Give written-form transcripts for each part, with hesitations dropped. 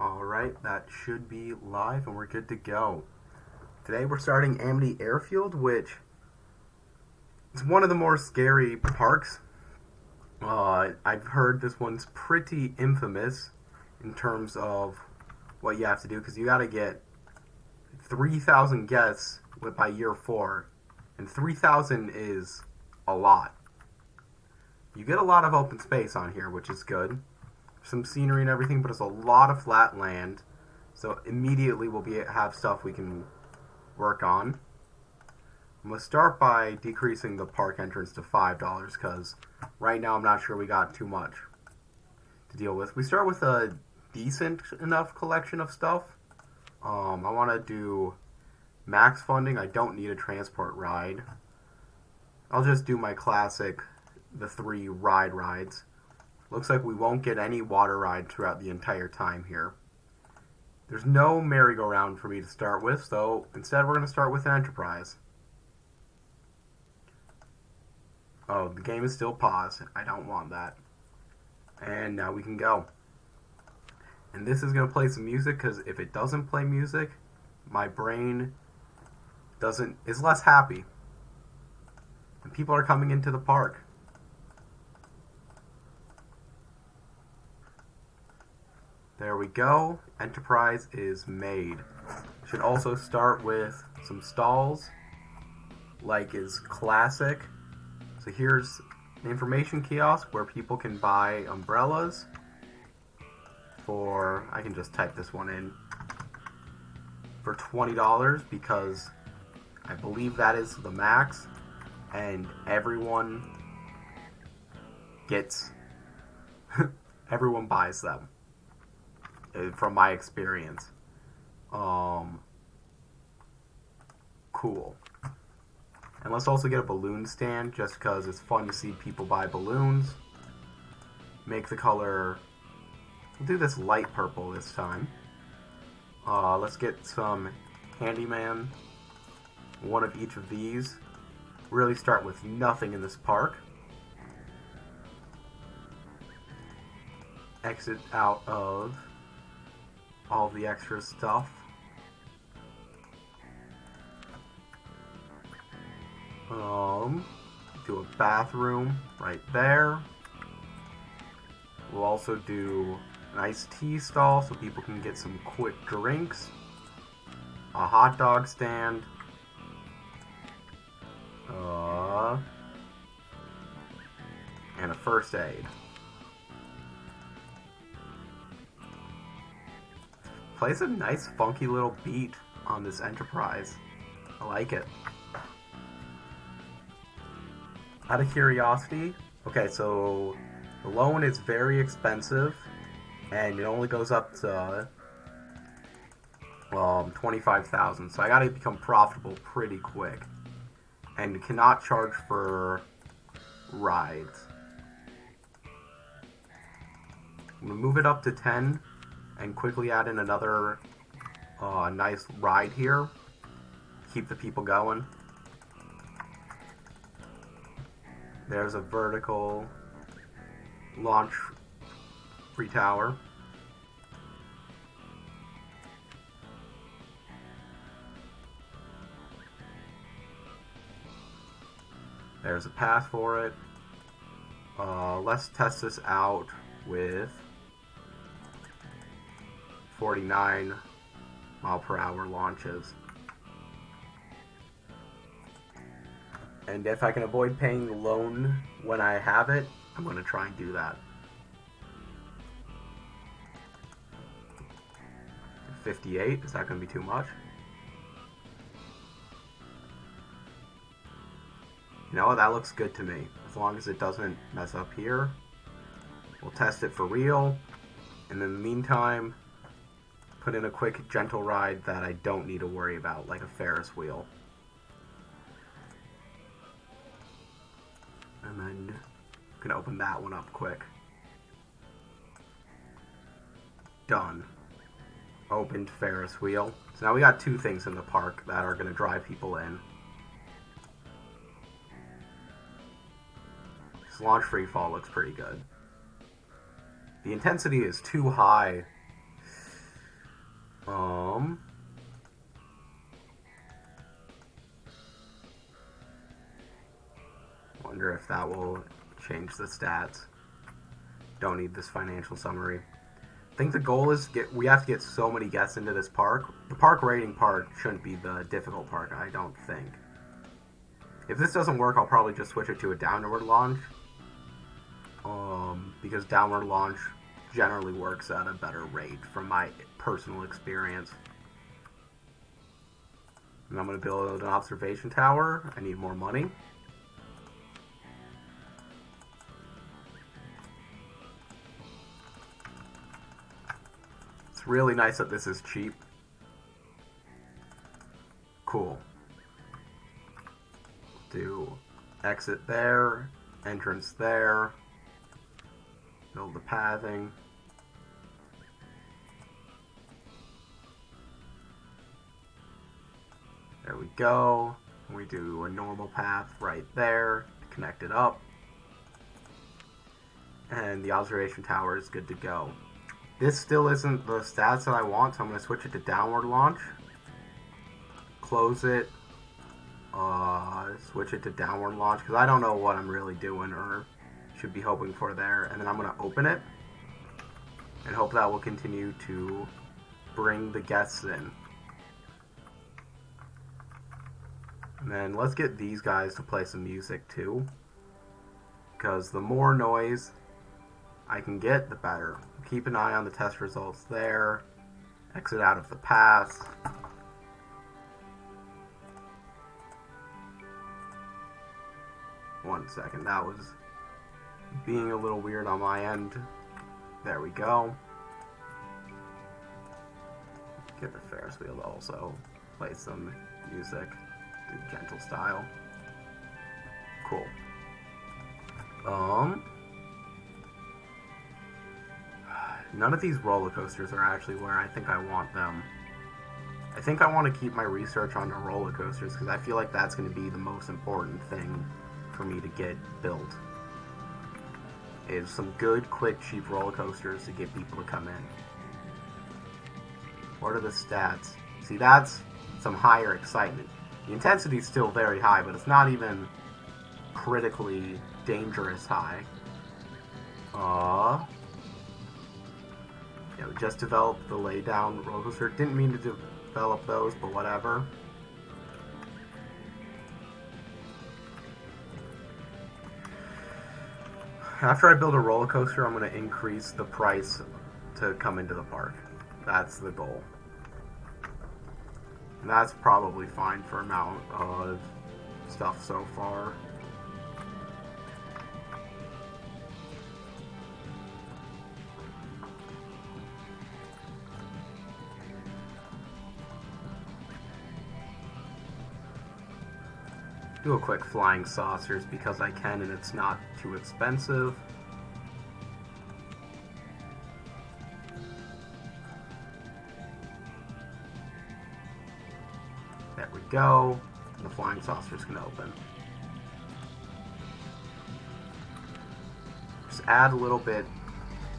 Alright, that should be live and we're good to go. Today we're starting Amity Airfield, which is one of the more scary parks. I've heard this one's pretty infamous in terms of what you have to do, because you gotta get 3,000 guests by year 4, and 3,000 is a lot. You get a lot of open space on here, which is good. Some scenery and everything, but it's a lot of flat land, so immediately we'll have stuff we can work on. I'm going to start by decreasing the park entrance to $5, because right now I'm not sure we got too much to deal with. We start with a decent enough collection of stuff. I want to do max funding. I don't need a transport ride. I'll just do my classic, the 3 rides. Looks like we won't get any water ride throughout the entire time here. There's no merry-go-round for me to start with, so instead we're going to start with an Enterprise. Oh, the game is still paused. I don't want that. And now we can go. And this is going to play some music, because if it doesn't play music, my brain is less happy. And people are coming into the park. There we go. Enterprise is made. Should also start with some stalls, like is classic. So here's the information kiosk where people can buy umbrellas for, I can just type this one in, for $20, because I believe that is the max, and everyone everyone buys them. From my experience. Cool. And let's also get a balloon stand, just because it's fun to see people buy balloons. Make the color... We'll do this light purple this time. Let's get some handyman. One of each of these. Really start with nothing in this park. Exit out of all the extra stuff. Do a bathroom right there. We'll also do an iced tea stall so people can get some quick drinks. A hot dog stand. And a first aid. Plays a nice funky little beat on this Enterprise. I like it. Out of curiosity, okay, so the loan is very expensive, and it only goes up to 25,000. So I gotta become profitable pretty quick, and cannot charge for rides. I'm gonna move it up to 10. And quickly add in another nice ride here. Keep the people going. There's a vertical launch free tower. There's a path for it. Let's test this out with 49 mile per hour launches. And if I can avoid paying the loan when I have it, I'm going to try and do that. 58, is that going to be too much? You know, that looks good to me. As long as it doesn't mess up here. We'll test it for real. And in the meantime, put in a quick, gentle ride that I don't need to worry about, like a Ferris wheel. And then I'm gonna open that one up quick. Done. Opened Ferris wheel. So now we got 2 things in the park that are gonna drive people in. This launch free fall looks pretty good. The intensity is too high Um, wonder if that will change the stats. Don't need this financial summary. I think the goal is we have to get so many guests into this park. The park rating part shouldn't be the difficult part, I don't think. If this doesn't work, I'll probably just switch it to a downward launch. Because downward launch generally works at a better rate from my personal experience. And I'm going to build an observation tower. I need more money. It's really nice that this is cheap. Cool. Do exit there, entrance there, build the pathing. There we go. We do a normal path right there, connect it up, and the observation tower is good to go. This still isn't the stats that I want, so I'm going to switch it to downward launch, close it, switch it to downward launch, because I don't know what I'm really doing or should be hoping for there, and then I'm going to open it, and hope that will continue to bring the guests in. And then let's get these guys to play some music too, because the more noise I can get, the better. Keep an eye on the test results there. Exit out of the path. One second, that was being a little weird on my end. There we go. Get the Ferris wheel to also play some music. Do gentle style. Cool. None of these roller coasters are actually where I think I want them. I think I want to keep my research on the roller coasters because I feel like that's going to be the most important thing for me to get built. Is some good, quick, cheap roller coasters to get people to come in. What are the stats? See, that's some higher excitement. The intensity is still very high, but it's not even critically dangerous high. Yeah, we just developed the laydown roller coaster. Didn't mean to develop those, but whatever. After I build a roller coaster, I'm going to increase the price to come into the park. That's the goal. And that's probably fine for amount of stuff so far. Do a quick flying saucers because I can and it's not too expensive. There we go. And the flying saucers can open. Just add a little bit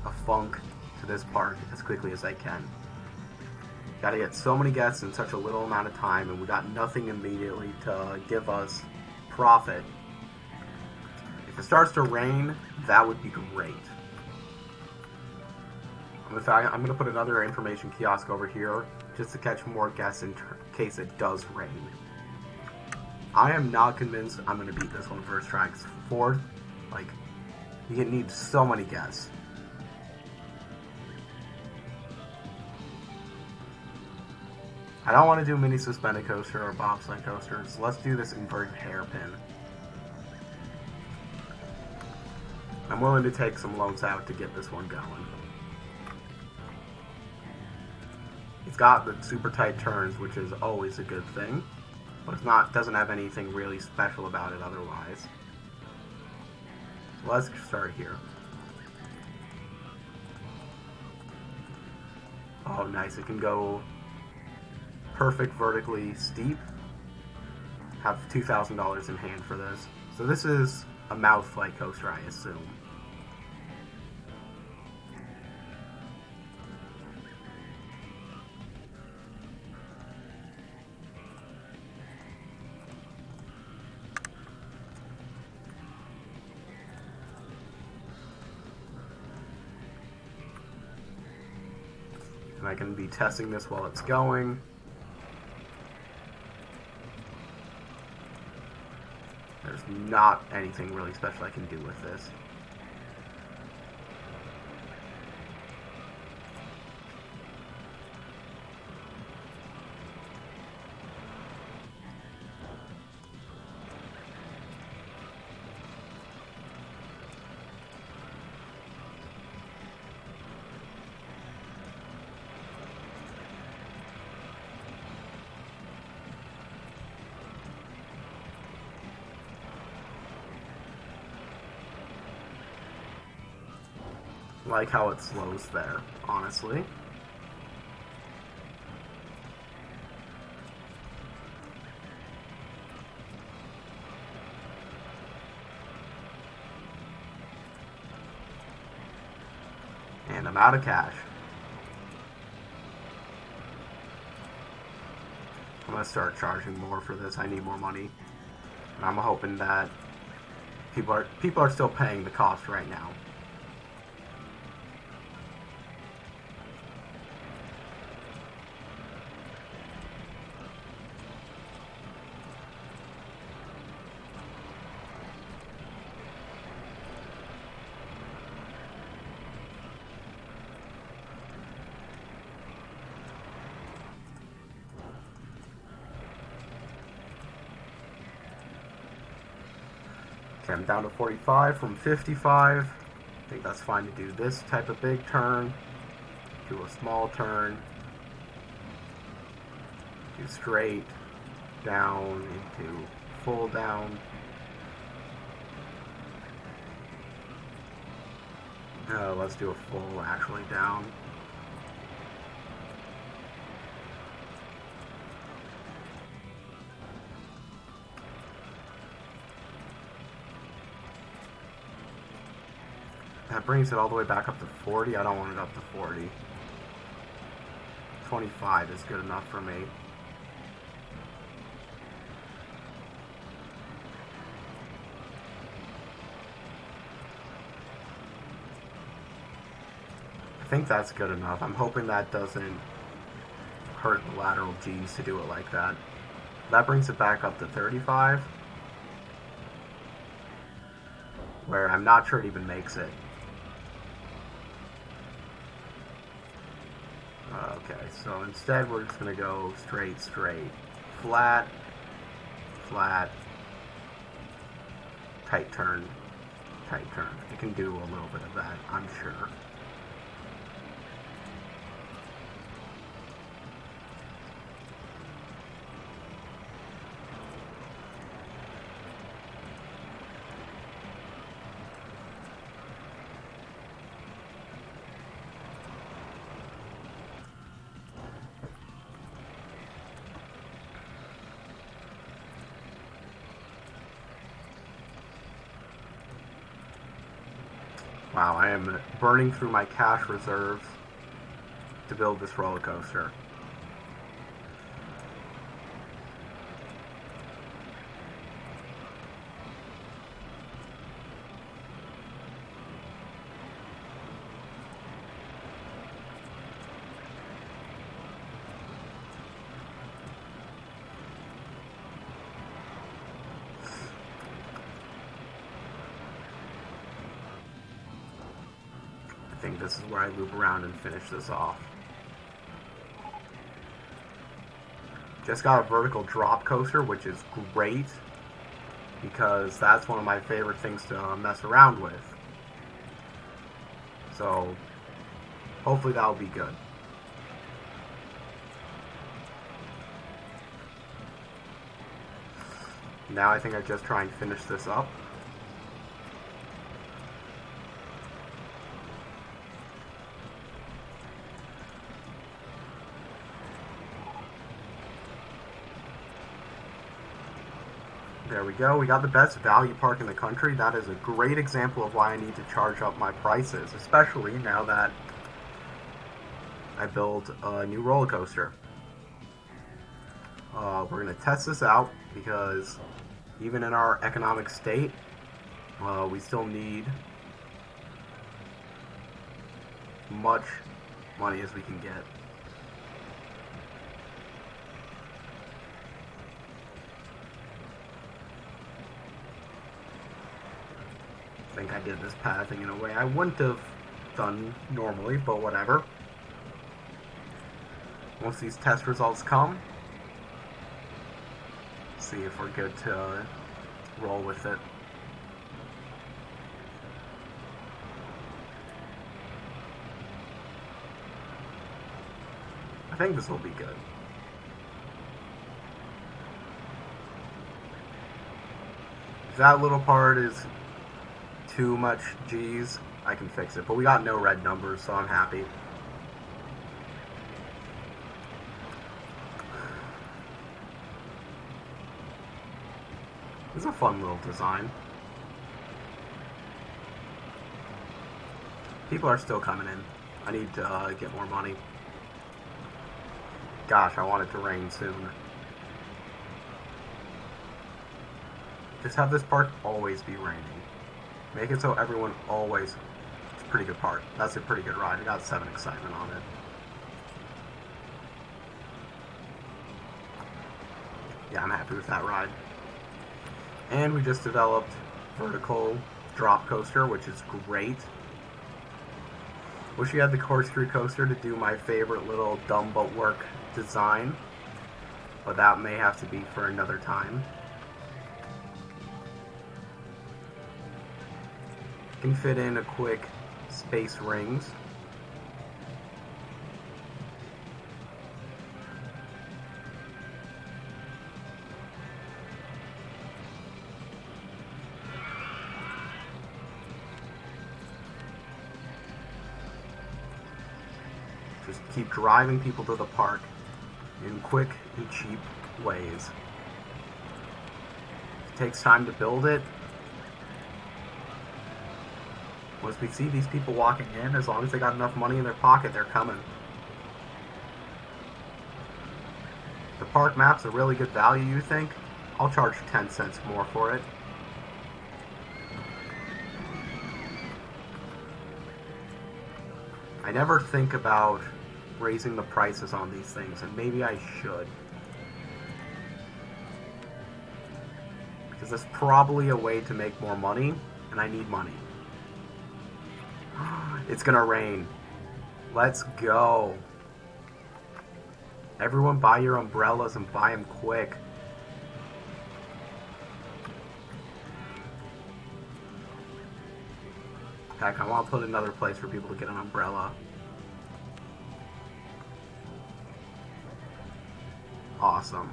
of funk to this park as quickly as I can. Gotta get so many guests in such a little amount of time, and we got nothing immediately to give us profit. If it starts to rain, that would be great. In fact, I'm going to put another information kiosk over here just to catch more guests in case it does rain. I am not convinced I'm going to beat this one first try. Because fourth, like, you need so many guests. I don't want to do mini suspended coaster or bobsled coasters. Let's do this inverted hairpin. I'm willing to take some loans out to get this one going. It's got the super tight turns, which is always a good thing, but it's not doesn't have anything really special about it otherwise. So let's start here. Oh, nice! It can go perfect vertically steep. Have $2,000 in hand for this. So this is a mouth flight coaster, I assume. And I can be testing this while it's going. There's not anything really special I can do with this. Like how it slows there, honestly. And I'm out of cash. I'm gonna start charging more for this. I need more money. And I'm hoping that people are still paying the cost right now. Okay, I'm down to 45 from 55. I think that's fine to do this type of big turn. Do a small turn. Do straight down into full down. Let's do a full actually down. That brings it all the way back up to 40. I don't want it up to 40. 25 is good enough for me. I think that's good enough. I'm hoping that doesn't hurt the lateral G's to do it like that. That brings it back up to 35. Where I'm not sure it even makes it. Okay, so instead we're just going to go straight, flat, flat, tight turn, tight turn. It can do a little bit of that, I'm sure. Wow, I am burning through my cash reserves to build this roller coaster. I think this is where I loop around and finish this off. Just got a vertical drop coaster, which is great because that's one of my favorite things to mess around with. So hopefully that'll be good. Now I think I just try and finish this up. There we go. We got the best value park in the country. That is a great example of why I need to charge up my prices, especially now that I build a new roller coaster. We're going to test this out because even in our economic state, we still need much money as we can get. think I did this pathing in a way I wouldn't have done normally, but whatever. Once these test results come, see if we're good to roll with it. I think this will be good. If that little part is too much G's, I can fix it. But we got no red numbers, so I'm happy. This is a fun little design. People are still coming in. I need to get more money. Gosh, I want it to rain soon. Just have this park always be raining. Make it so everyone always... It's a pretty good park. That's a pretty good ride. I got 7 excitement on it. Yeah, I'm happy with that ride. And we just developed vertical drop coaster, which is great. Wish we had the corkscrew coaster to do my favorite little dumb but work design, but that may have to be for another time. Can fit in a quick space rings. Just keep driving people to the park in quick and cheap ways. It takes time to build it. Once we see these people walking in, as long as they got enough money in their pocket, they're coming. The park map's a really good value, you think? I'll charge 10 cents more for it. I never think about raising the prices on these things, and maybe I should. Because that's probably a way to make more money, and I need money. It's gonna rain. Let's go. Everyone buy your umbrellas and buy them quick. Heck, I want to put another place for people to get an umbrella. Awesome.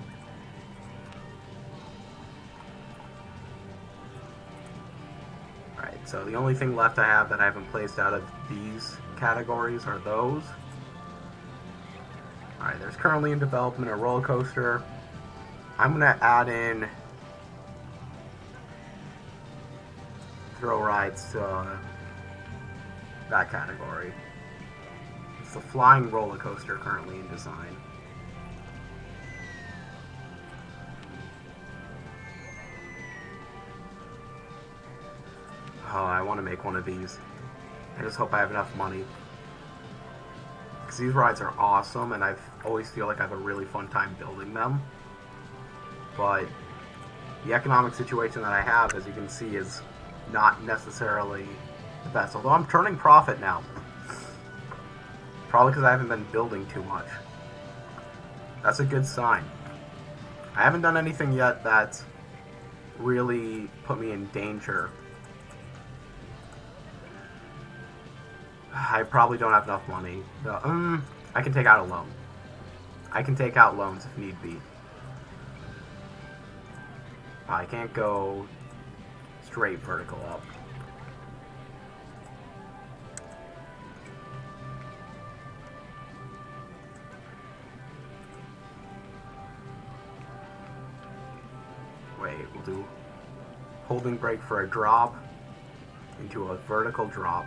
Alright, so the only thing left I have that I haven't placed out of these categories are those. Alright, there's currently in development a roller coaster. I'm going to add in thrill rides to that category. It's the flying roller coaster currently in design. Oh, I want to make one of these. I just hope I have enough money. Because these rides are awesome, and I always feel like I have a really fun time building them. But the economic situation that I have, as you can see, is not necessarily the best. Although I'm turning profit now. Probably because I haven't been building too much. That's a good sign. I haven't done anything yet that's really put me in danger. I probably don't have enough money. I can take out a loan. I can take out loans if need be. I can't go straight vertical up. Wait, we'll do holding brake for a drop into a vertical drop.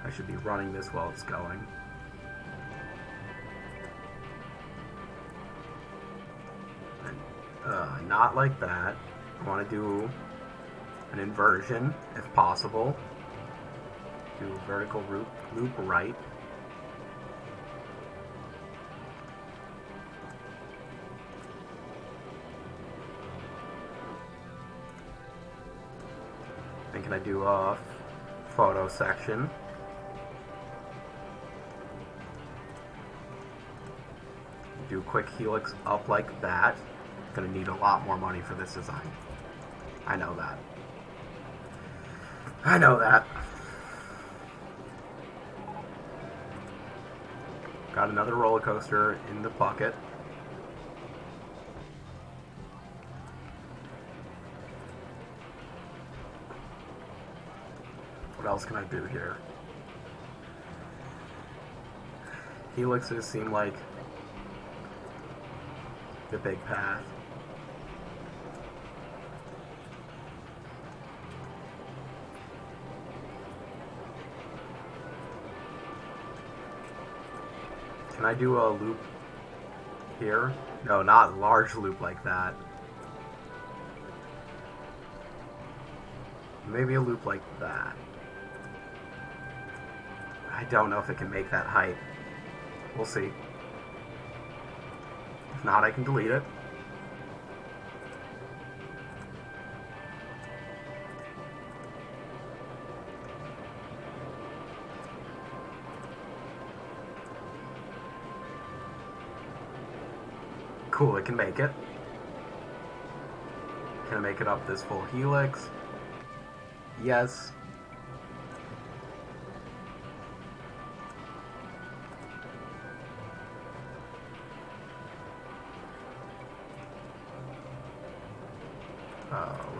I should be running this while it's going. And, not like that. I want to do an inversion, if possible. Do vertical loop right. can I do a photo section? Do a quick helix up like that. Gonna need a lot more money for this design. I know that. I know that. Got another roller coaster in the bucket. What else can I do here? Helixes seem like the big path. Can I do a loop here? No, not large loop like that. Maybe a loop like that. I don't know if it can make that height. We'll see. If not, I can delete it. Cool, it can make it. Can I make it up this full helix? Yes.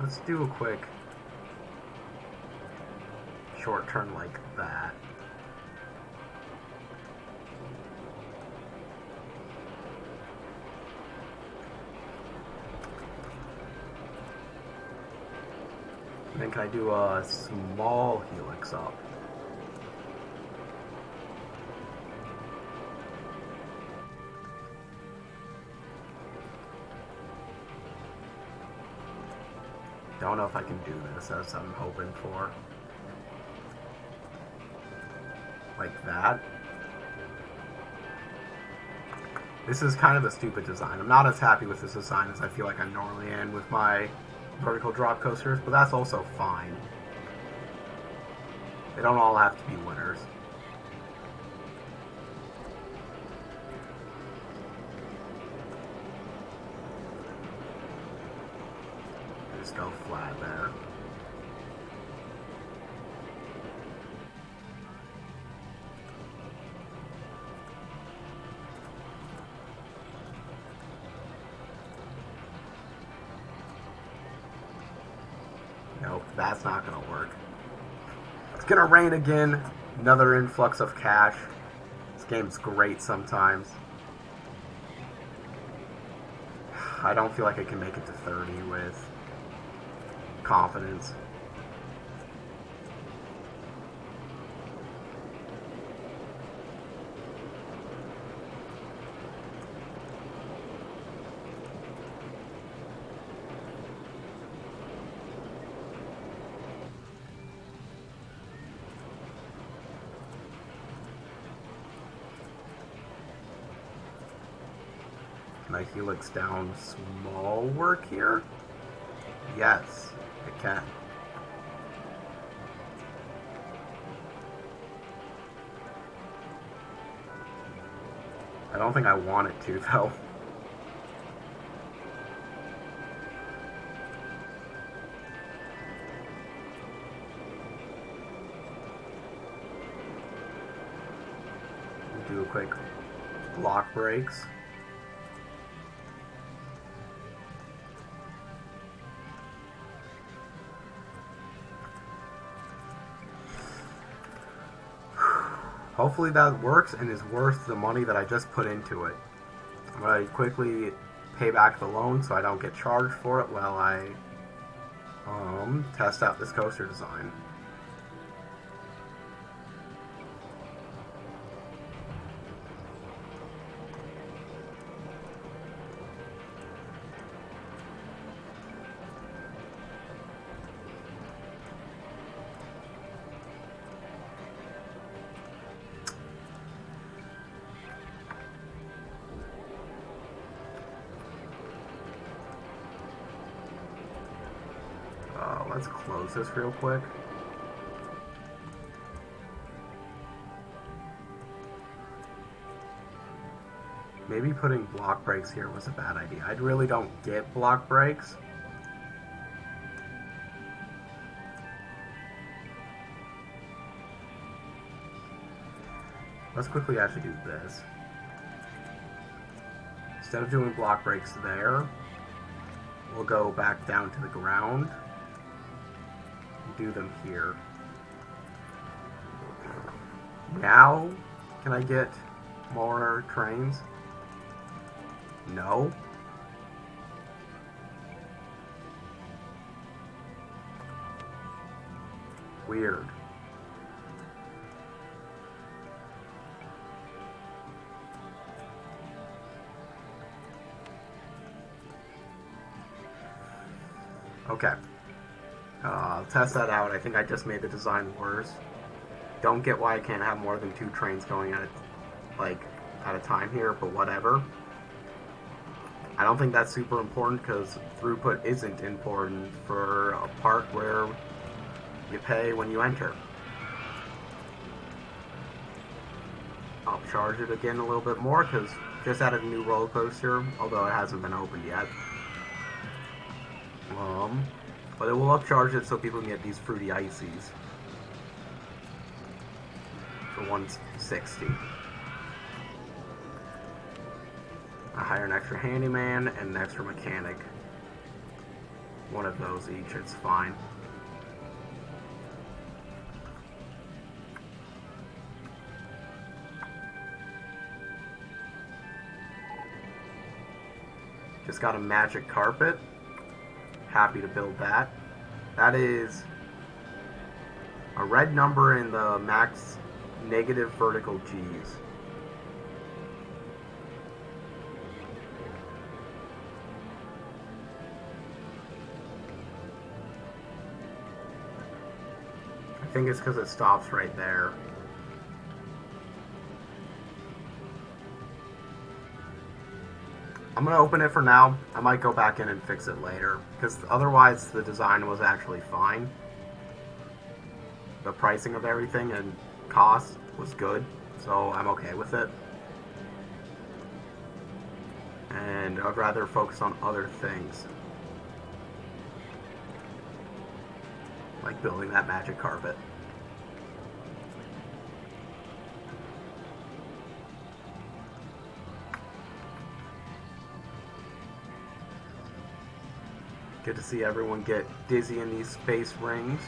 Let's do a quick short turn like that. And then can I do a small helix up? Don't know if I can do this as I'm hoping for. Like that. This is kind of a stupid design. I'm not as happy with this design as I feel like I normally am with my vertical drop coasters, but that's also fine. They don't all have to be winners. Just go flat there. Nope, that's not gonna work. It's gonna rain again. Another influx of cash. This game's great sometimes. I don't feel like I can make it to 30 with confidence. Can I helix down small work here? Yes, I can. I don't think I want it to, though. Do a quick block brakes. Hopefully that works and is worth the money that I just put into it. I'm going to quickly pay back the loan so I don't get charged for it while I test out this coaster design. Let's close this real quick. Maybe putting block breaks here was a bad idea. I really don't get block breaks. Let's quickly actually do this. Instead of doing block breaks there, we'll go back down to the ground and do them here. Now, can I get more trains? No. Weird. Okay. I'll test that out. I think I just made the design worse. Don't get why I can't have more than 2 trains going at a time here, but whatever. I don't think that's super important because throughput isn't important for a park where you pay when you enter. I'll charge it again a little bit more because just added a new roller coaster, although it hasn't been opened yet. But it will upcharge it so people can get these fruity ices for $160. I hire an extra handyman and an extra mechanic. One of those each, it's fine. Just got a magic carpet. Happy to build that. That is a red number in the max negative vertical G's. I think it's because it stops right there. I'm going to open it for now. I might go back in and fix it later, because otherwise the design was actually fine. The pricing of everything and cost was good, so I'm okay with it. And I'd rather focus on other things, like building that magic carpet. Good to see everyone get dizzy in these space rings.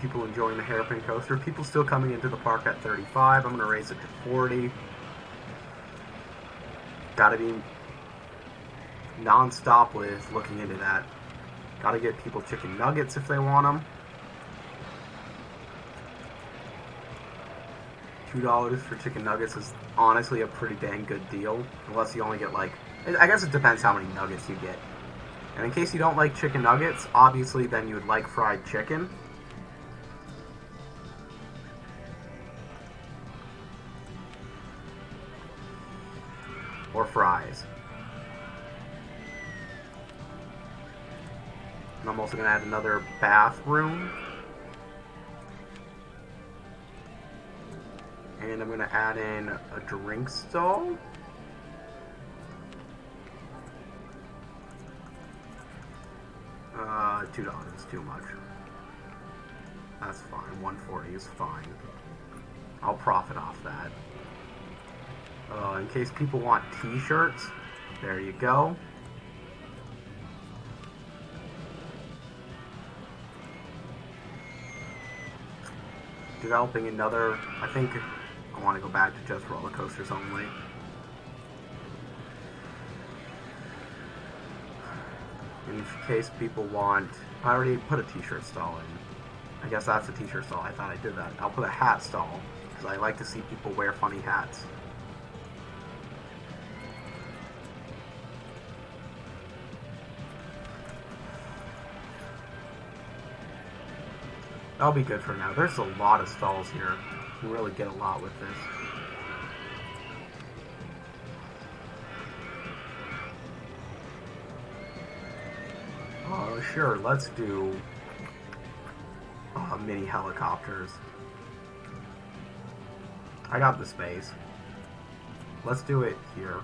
People enjoying the hairpin coaster. People still coming into the park at 35. I'm going to raise it to 40. Gotta be non-stop with looking into that. Gotta get people chicken nuggets if they want them. $2 for chicken nuggets is honestly a pretty dang good deal. Unless you only get like... I guess it depends how many nuggets you get. And in case you don't like chicken nuggets, obviously then you would like fried chicken. Or fries. And I'm also going to add another bathroom. And I'm going to add in a drink stall. $2 is too much. That's fine. $140 is fine. I'll profit off that. In case people want t-shirts, there you go. Developing another, I think I want to go back to just roller coasters only. In case people want, I already put a t-shirt stall in. I guess that's a t-shirt stall. I thought I did that. I'll put a hat stall because I like to see people wear funny hats. That'll be good for now. There's a lot of stalls here. You can really get a lot with this. Sure, let's do mini helicopters. I got the space. Let's do it here.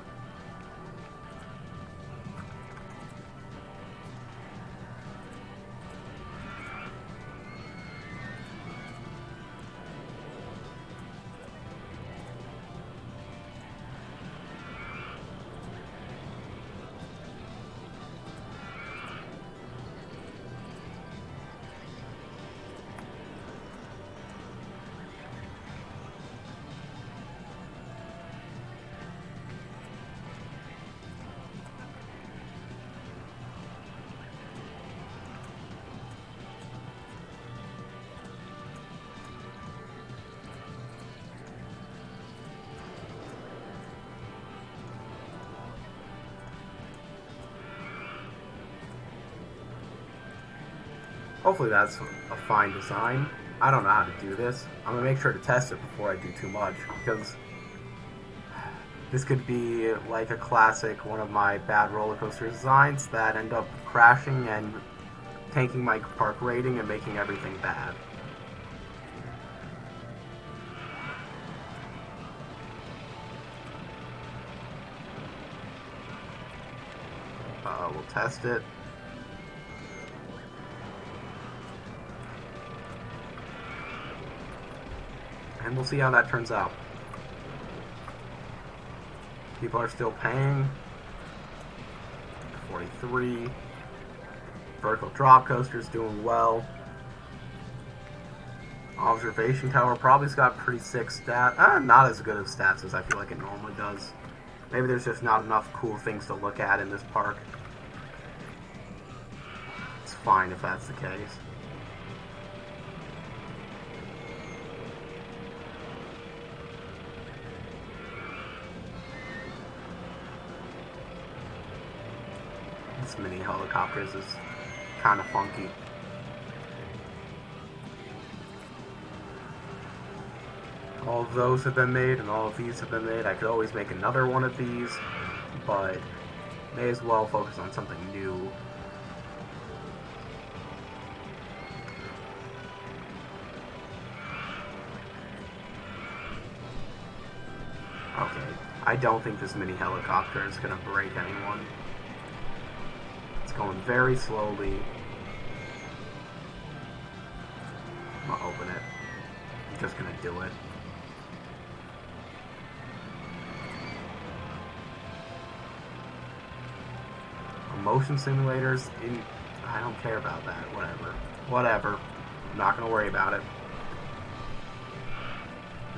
Hopefully that's a fine design. I don't know how to do this. I'm going to make sure to test it before I do too much, because this could be like a classic one of my bad roller coaster designs that end up crashing and tanking my park rating and making everything bad. We'll test it. And we'll see how that turns out. People are still paying. 43. Vertical drop coaster's doing well. Observation tower probably's got pretty sick stats. Not as good of stats as I feel like it normally does. Maybe there's just not enough cool things to look at in this park. It's fine if that's the case. This mini helicopters is kind of funky. All of those have been made and all of these have been made. I could always make another one of these, but may as well focus on something new. Okay, I don't think this mini helicopter is going to break anyone. It's going very slowly. I'm going to open it. I'm just going to do it. Motion simulators, I don't care about that. Whatever. I'm not going to worry about it.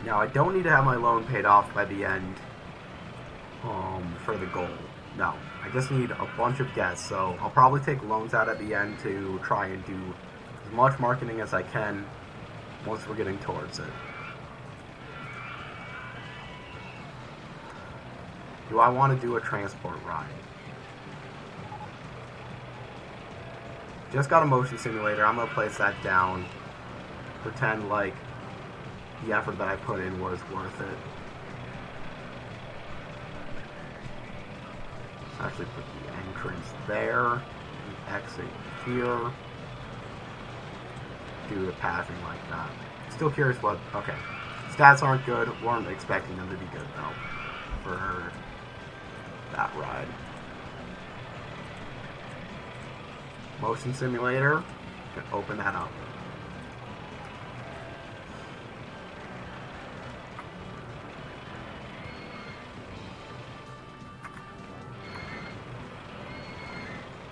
Now, I don't need to have my loan paid off by the end for the goal. No, I just need a bunch of guests, so I'll probably take loans out at the end to try and do as much marketing as I can once we're getting towards it. Do I want to do a transport ride? Just got a motion simulator. I'm going to place that down. Pretend like the effort that I put in was worth it. Let's actually put the entrance there. Exit here. Do the pathing like that. Still curious what... Okay. Stats aren't good. Weren't expecting them to be good, though, for that ride. Motion simulator, can open that up.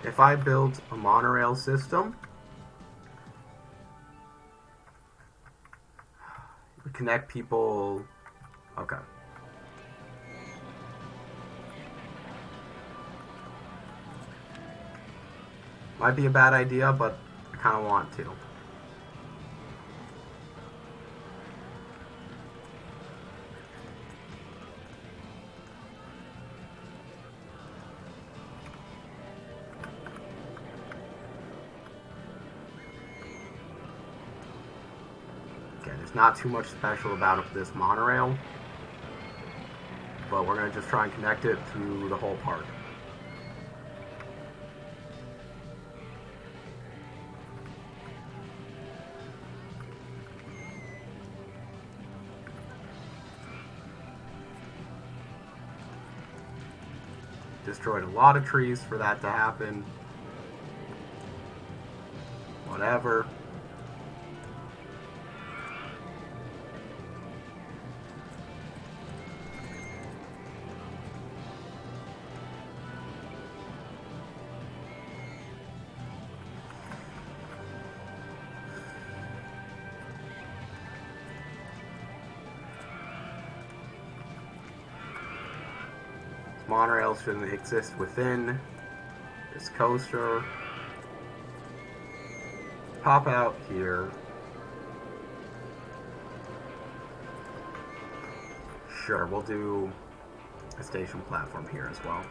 If I build a monorail system, we connect people. Okay. Might be a bad idea, but I kind of want to. Okay, there's not too much special about this monorail, but we're going to just try and connect it through the whole park. Destroyed a lot of trees for that to happen. Whatever. Monorails shouldn't exist within this coaster. Pop out here. Sure, we'll do a station platform here as well.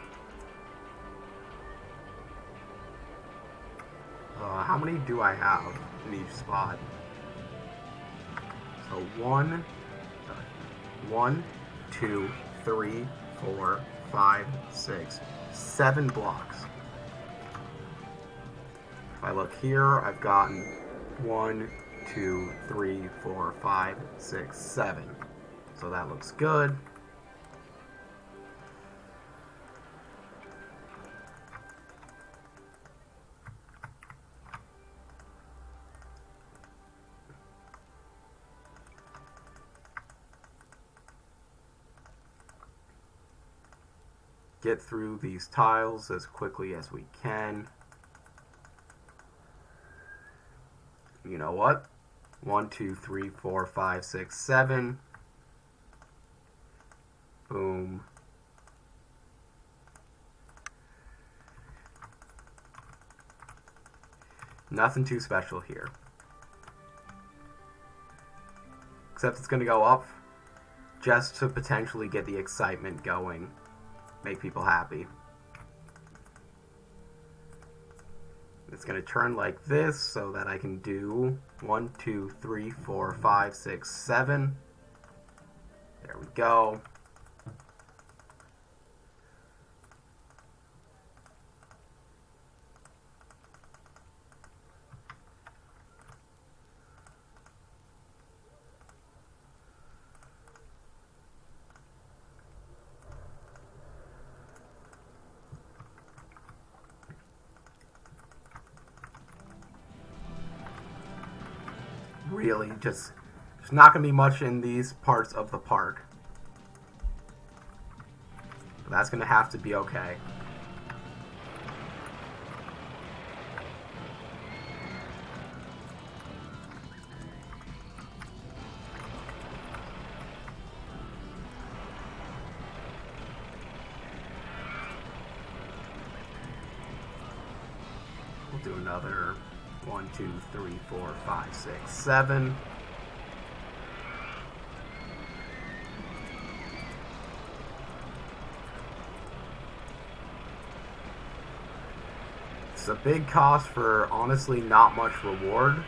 How many do I have in each spot? So 1, 2, 3, 4, 5, 6, 7 blocks. If I look here, I've gotten 1, 2, 3, 4, 5, 6, 7. So that looks good. Get through these tiles as quickly as we can. You know what? 1, 2, 3, 4, 5, 6, 7. Boom. Nothing too special here. Except it's going to go up just to potentially get the excitement going. Make people happy. It's going to turn like this so that I can do 1, 2, 3, 4, 5, 6, 7. There we go. Really, just there's not going to be much in these parts of the park. But that's going to have to be okay. We'll do another 1, 2, 3, 4, 5, 6, 7. It's a big cost for honestly not much reward.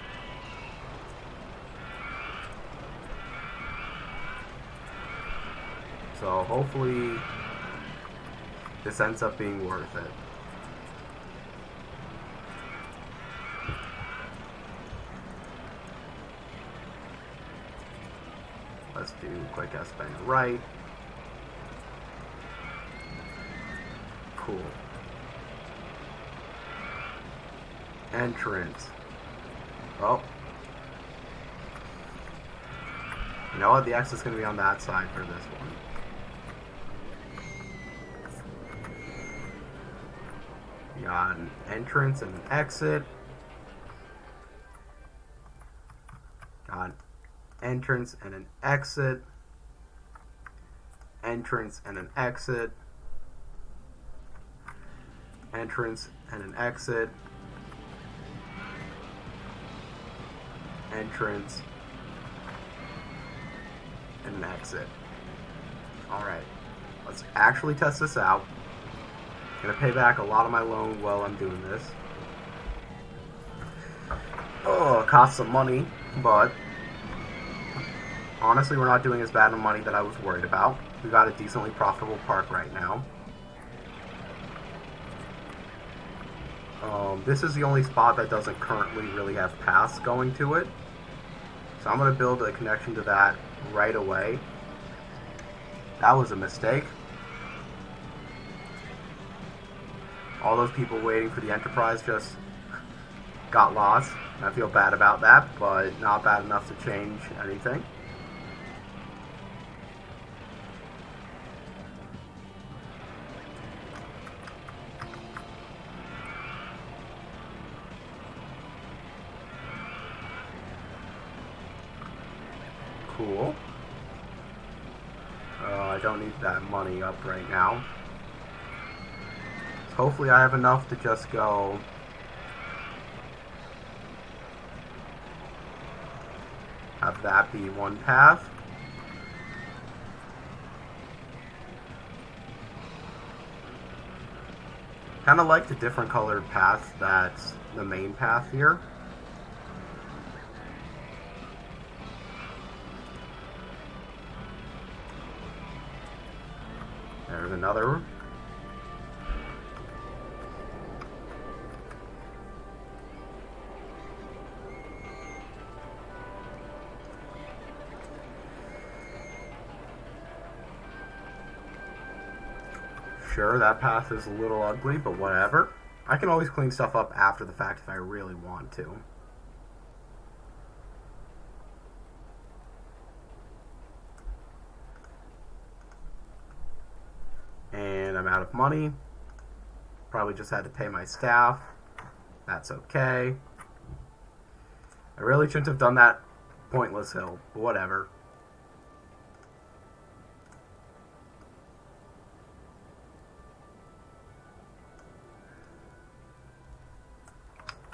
So hopefully this ends up being worth it. Let's do quick S-bend right. Cool. Entrance. Oh. You know what? The exit's going to be on that side for this one. You got an entrance and an exit. Got an entrance and an exit. Entrance and an exit. Entrance and an exit. Entrance and an exit. Alright, let's actually test this out. I'm gonna pay back a lot of my loan while I'm doing this. Oh, it costs some money, but honestly we're not doing as bad of money that I was worried about. We got a decently profitable park right now. This is the only spot that doesn't currently really have paths going to it. So I'm going to build a connection to that right away. That was a mistake. All those people waiting for the Enterprise just got lost. I feel bad about that, but not bad enough to change anything. Cool. I don't need that money up right now. So hopefully I have enough to just go have that be one path. Kind of like the different colored path that's the main path here. There's another. Sure, that path is a little ugly, but whatever. I can always clean stuff up after the fact if I really want to. And I'm out of money. Probably just had to pay my staff. That's okay. I really shouldn't have done that pointless hill, but whatever.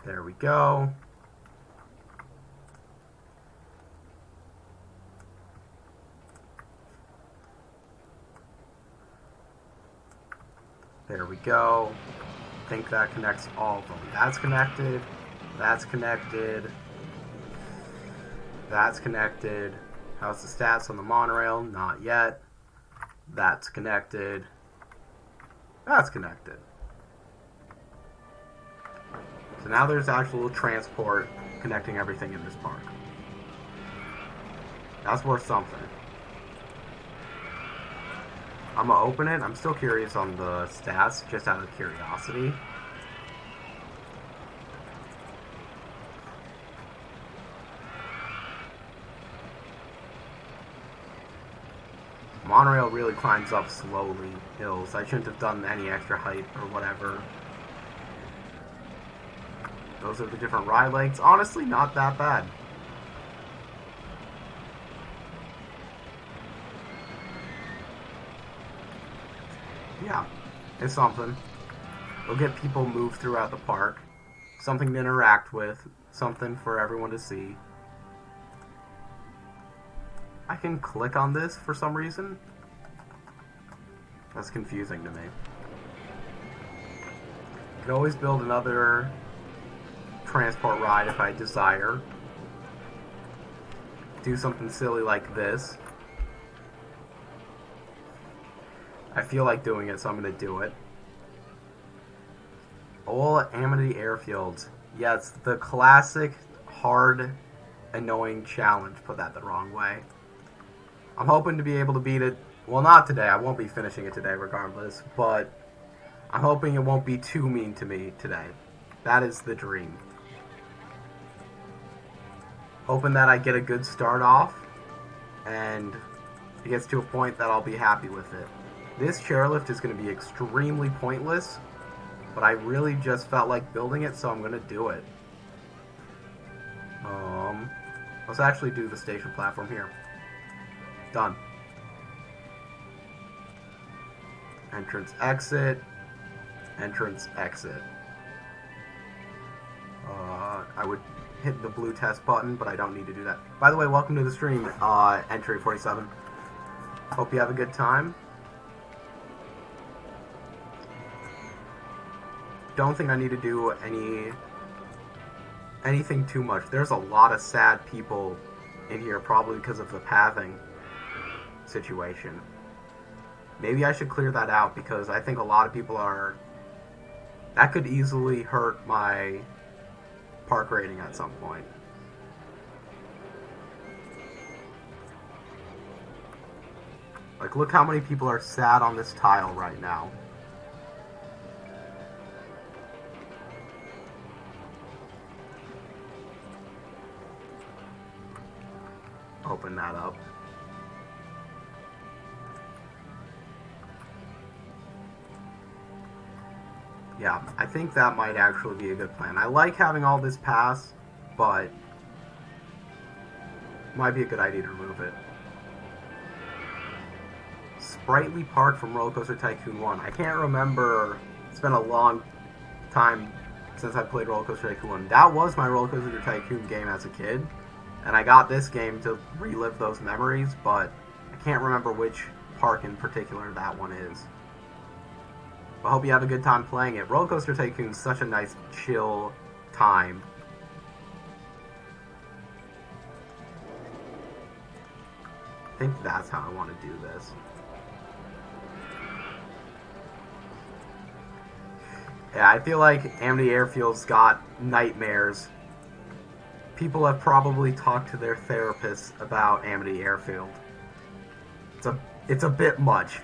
There we go. There we go. I think that connects all of them. That's connected. That's connected. That's connected. How's the stats on the monorail? Not yet. That's connected. That's connected. So now there's actual transport connecting everything in this park. That's worth something. I'm gonna open it. I'm still curious on the stats, just out of curiosity. Monorail really climbs up slowly hills. I shouldn't have done any extra height or whatever. Those are the different ride lengths. Honestly, not that bad. Yeah, it's something. We'll get people moved throughout the park. Something to interact with. Something for everyone to see. I can click on this for some reason. That's confusing to me. I could always build another transport ride if I desire. Do something silly like this. I feel like doing it, so I'm going to do it. All Amity Airfield. Yeah, it's the classic, hard, annoying challenge. Put that the wrong way. I'm hoping to be able to beat it. Well, not today. I won't be finishing it today regardless. But I'm hoping it won't be too mean to me today. That is the dream. Hoping that I get a good start off. And it gets to a point that I'll be happy with it. This chairlift is going to be extremely pointless, but I really just felt like building it, so I'm going to do it. Let's actually do the station platform here. Done. Entrance, exit. Entrance, exit. I would hit the blue test button, but I don't need to do that. By the way, welcome to the stream, Entry 47. Hope you have a good time. Don't think I need to do anything too much. There's a lot of sad people in here, probably because of the pathing situation. Maybe I should clear that out, because I think a lot of people are... That could easily hurt my park rating at some point. Like, look how many people are sad on this tile right now. open that up. Yeah, I think that might actually be a good plan. I like having all this pass, but it might be a good idea to remove it. Sprightly Park from Roller Coaster Tycoon 1. I can't remember. It's been a long time since I played Roller Coaster Tycoon 1. That was my Roller Coaster Tycoon game as a kid, and I got this game to relive those memories, but I can't remember which park in particular that one is. I hope you have a good time playing it. Roller Coaster Tycoon is such a nice, chill time. I think that's how I want to do this. Yeah, I feel like Amity Airfield's got nightmares. People have probably talked to their therapists about Amity Airfield. It's a bit much.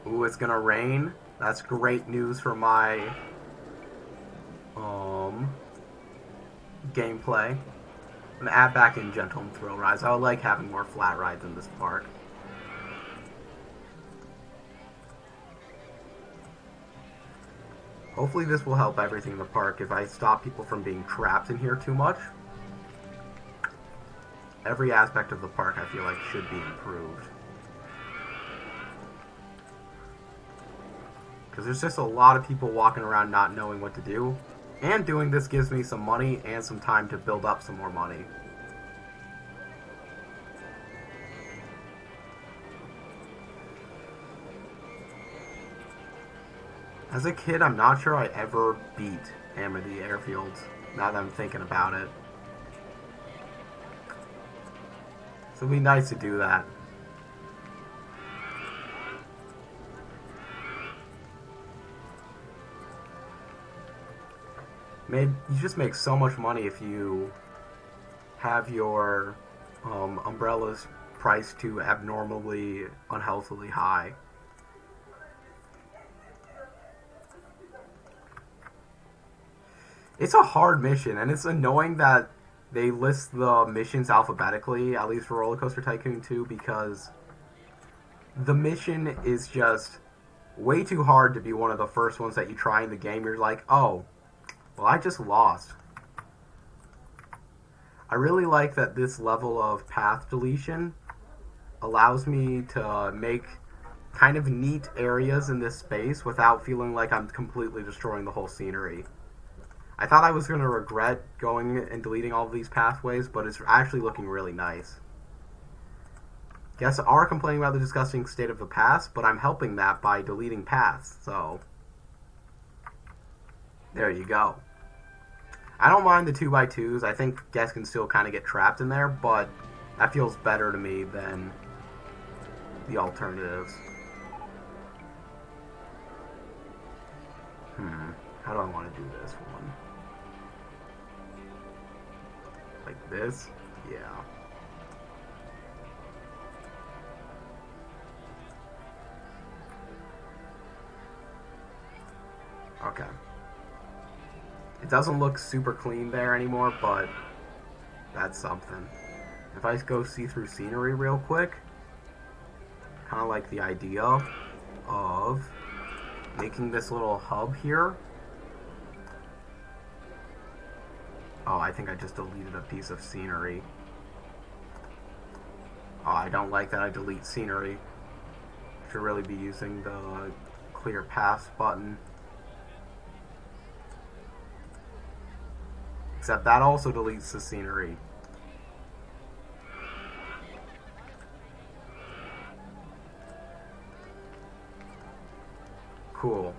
Ooh, it's gonna rain. That's great news for my gameplay. I'm gonna add back in gentle and thrill rides. I would like having more flat rides in this park. Hopefully this will help everything in the park if I stop people from being trapped in here too much. Every aspect of the park I feel like should be improved. Because there's just a lot of people walking around not knowing what to do. And doing this gives me some money and some time to build up some more money. As a kid, I'm not sure I ever beat Amity Airfield, now that I'm thinking about it. So it'd be nice to do that. You just make so much money if you have your umbrellas priced to abnormally, unhealthily high. It's a hard mission, and it's annoying that they list the missions alphabetically, at least for Roller Coaster Tycoon 2, because the mission is just way too hard to be one of the first ones that you try in the game. You're like, oh, well, I just lost. I really like that this level of path deletion allows me to make kind of neat areas in this space without feeling like I'm completely destroying the whole scenery. I thought I was going to regret going and deleting all of these pathways, but it's actually looking really nice. Guests are complaining about the disgusting state of the paths, but I'm helping that by deleting paths, so there you go. I don't mind the 2x2s. I think guests can still kind of get trapped in there, but that feels better to me than the alternatives. How do I want to do this one? Like this? Yeah. Okay. It doesn't look super clean there anymore, but that's something. If I go see through scenery real quick, kind of like the idea of making this little hub here. Oh, I think I just deleted a piece of scenery. Oh, I don't like that I delete scenery. Should really be using the clear paths button. Except that also deletes the scenery. Cool.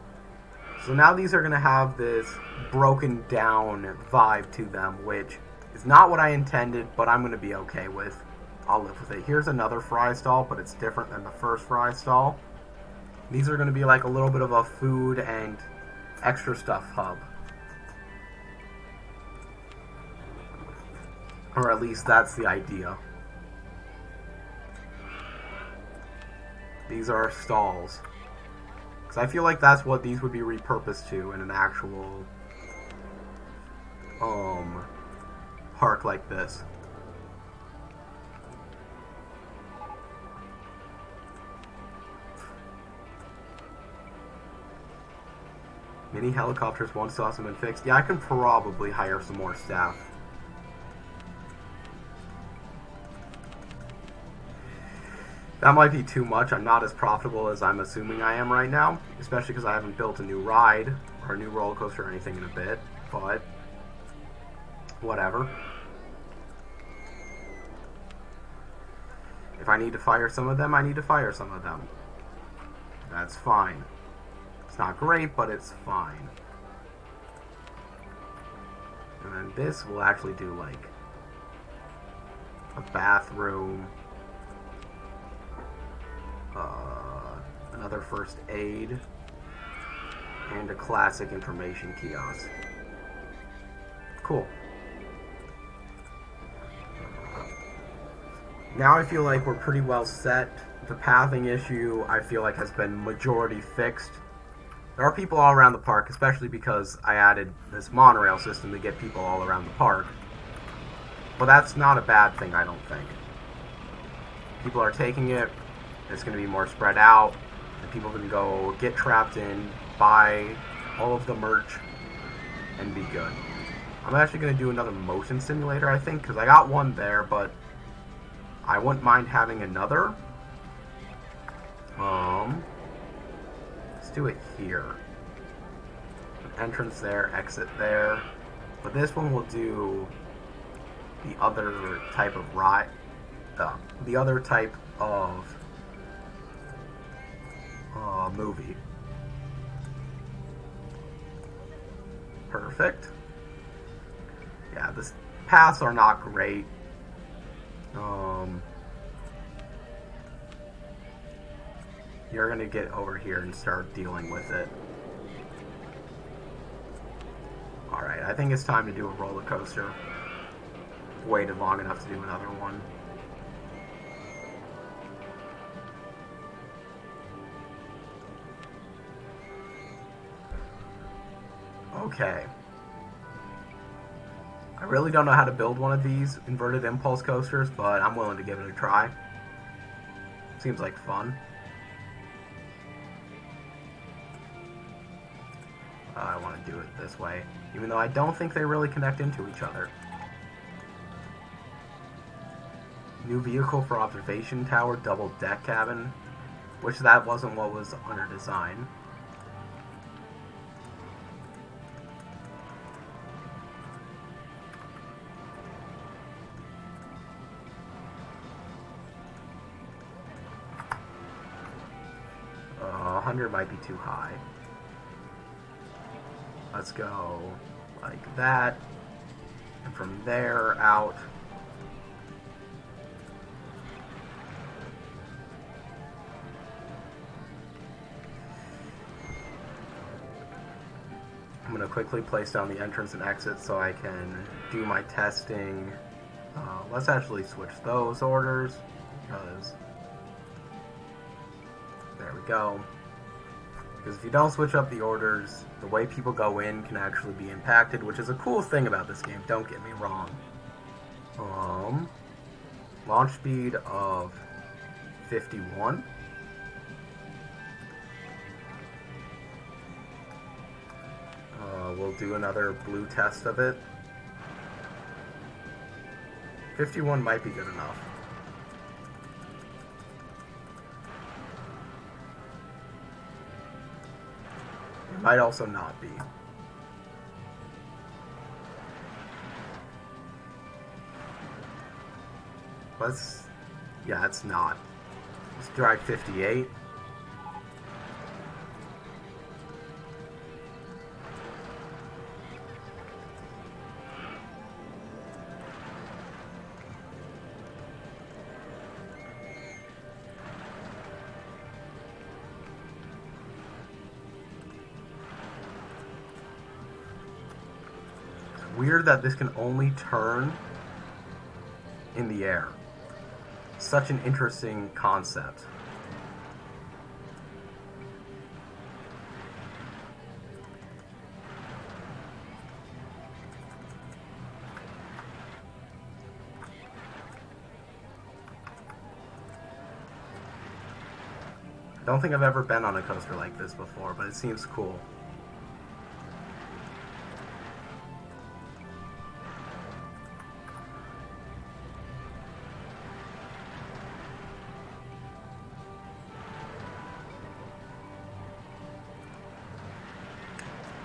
So now these are going to have this broken down vibe to them, which is not what I intended, but I'm going to be okay with. I'll live with it. Here's another fry stall, but it's different than the first fry stall. These are going to be like a little bit of a food and extra stuff hub. Or at least that's the idea. These are stalls. Because I feel like that's what these would be repurposed to in an actual park like this. Mini helicopters, one still hasn't been fixed. Yeah, I can probably hire some more staff. That might be too much. I'm not as profitable as I'm assuming I am right now, especially because I haven't built a new ride or a new roller coaster or anything in a bit, but whatever. If I need to fire some of them, I need to fire some of them. That's fine. It's not great, but it's fine. And then this will actually do like a bathroom, another first aid, and a classic information kiosk. Cool. Now I feel like we're pretty well set. The pathing issue, I feel like, has been majority fixed. There are people all around the park, especially because I added this monorail system to get people all around the park. But that's not a bad thing, I don't think. People are taking it. It's going to be more spread out. And people can go get trapped in, buy all of the merch, and be good. I'm actually going to do another motion simulator, I think, because I got one there, but I wouldn't mind having another. Let's do it here. An entrance there, exit there. But this one will do the other type of ride. The other type of movie. Perfect. Yeah, the paths are not great. You're gonna get over here and start dealing with it. Alright, I think it's time to do a roller coaster. Waited long enough to do another one. Okay. I really don't know how to build one of these inverted impulse coasters, but I'm willing to give it a try. Seems like fun. I want to do it this way, even though I don't think they really connect into each other. New vehicle for observation tower, double deck cabin, which that wasn't what was under design. $100 might be too high. Let's go like that, and from there out. I'm going to quickly place down the entrance and exit so I can do my testing. Let's actually switch those orders, because there we go. Because if you don't switch up the orders, the way people go in can actually be impacted, which is a cool thing about this game, don't get me wrong. Launch speed of 51. We'll do another blue test of it. 51 might be good enough. It might also not be. Yeah, it's not. Let's drag 58. Weird that this can only turn in the air. Such an interesting concept. Don't think I've ever been on a coaster like this before, but it seems cool.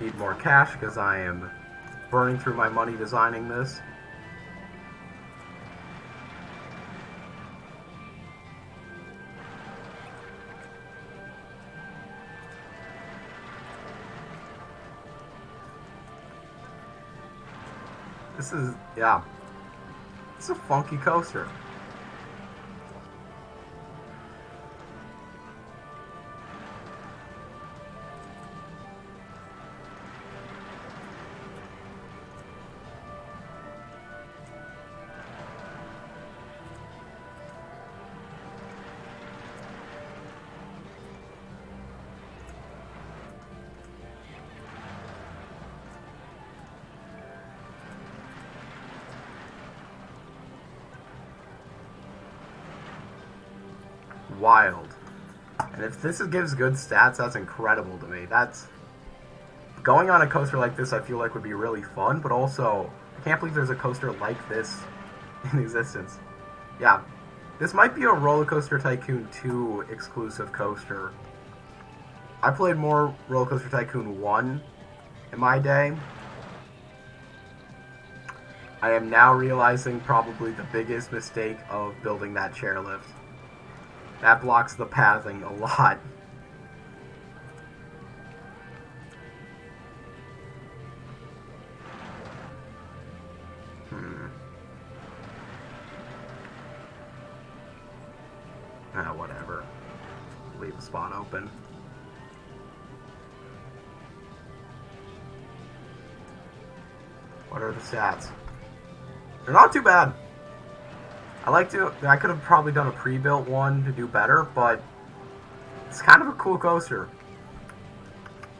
Need more cash because I am burning through my money designing this. This is, yeah, it's a funky coaster. Wild. And if this gives good stats, that's incredible to me. That's going on a coaster like this, I feel like would be really fun, but also I can't believe there's a coaster like this in existence. Yeah, this might be a Roller Coaster Tycoon 2 exclusive coaster. I played more Roller Coaster Tycoon 1 in my day. I am now realizing probably the biggest mistake of building that chairlift. That blocks the pathing a lot. Whatever. Leave the spot open. What are the stats? They're not too bad. I could have probably done a pre-built one to do better, but it's kind of a cool coaster.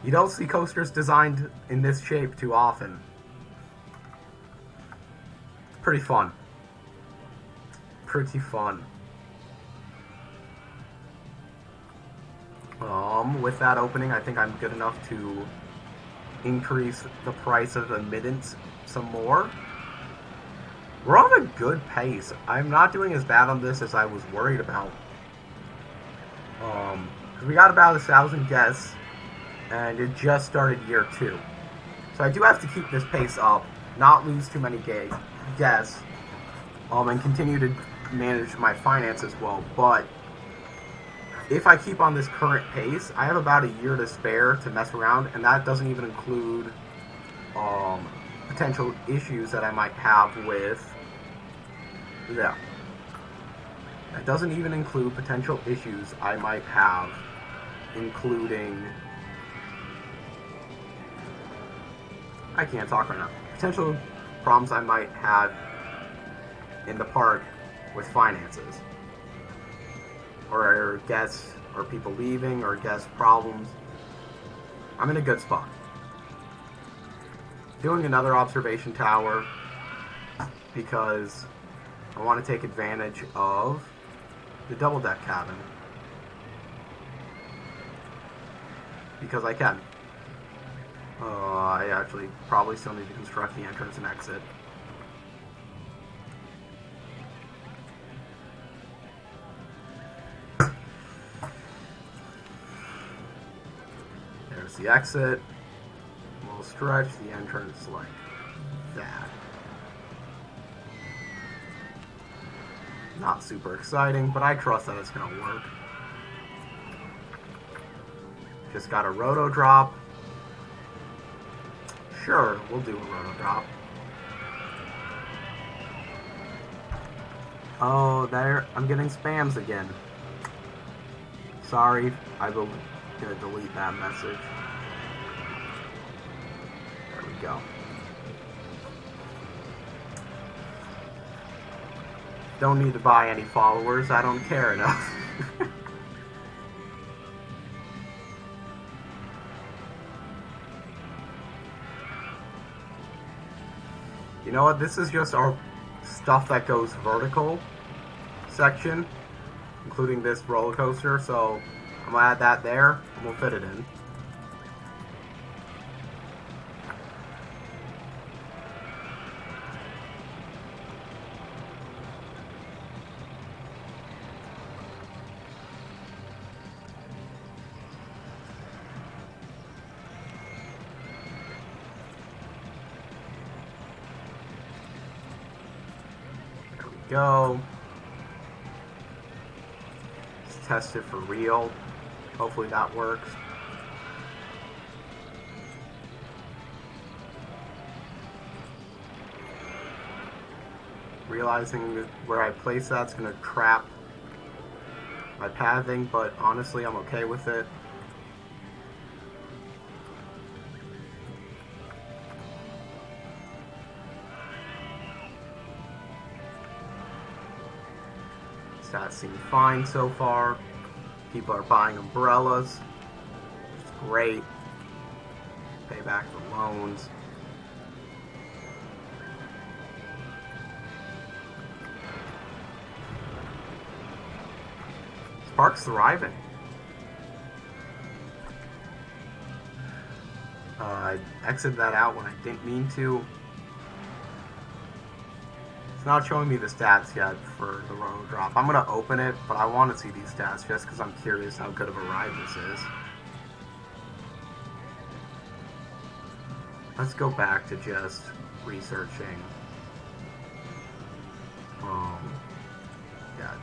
You don't see coasters designed in this shape too often. Pretty fun. Pretty fun. With that opening, I think I'm good enough to increase the price of admittance some more. We're on a good pace. I'm not doing as bad on this as I was worried about. We got about 1,000 guests, and it just started year 2. So I do have to keep this pace up, not lose too many guests, and continue to manage my finances well. But if I keep on this current pace, I have about a year to spare to mess around, and that doesn't even include potential issues that I might have with... Yeah. That doesn't even include potential issues I might have, including... I can't talk right now. Potential problems I might have in the park with finances. Or guests, or people leaving, or guest problems. I'm in a good spot. Doing another observation tower because I want to take advantage of the double deck cabin. Because I can. I actually probably still need to construct the entrance and exit. There's the exit. We'll stretch the entrance like that. Not super exciting, but I trust that it's going to work. Just got a roto drop. Sure, we'll do a roto drop. Oh, there, I'm getting spams again. Sorry, I will gonna delete that message. There we go. Don't need to buy any followers, I don't care enough. You know what, this is just our stuff that goes vertical section, including this roller coaster, so I'm gonna add that there, and we'll fit it in. There we go. Let's test it for real. Hopefully that works. Realizing that where I place that's going to crap my pathing, but honestly I'm okay with it. Stats seem fine so far. People are buying umbrellas, which is great. Pay back the loans. This park's thriving. I exited that out when I didn't mean to. It's not showing me the stats yet for the road drop. I'm going to open it, but I want to see these stats just because I'm curious how good of a ride this is. Let's go back to just researching. Yeah.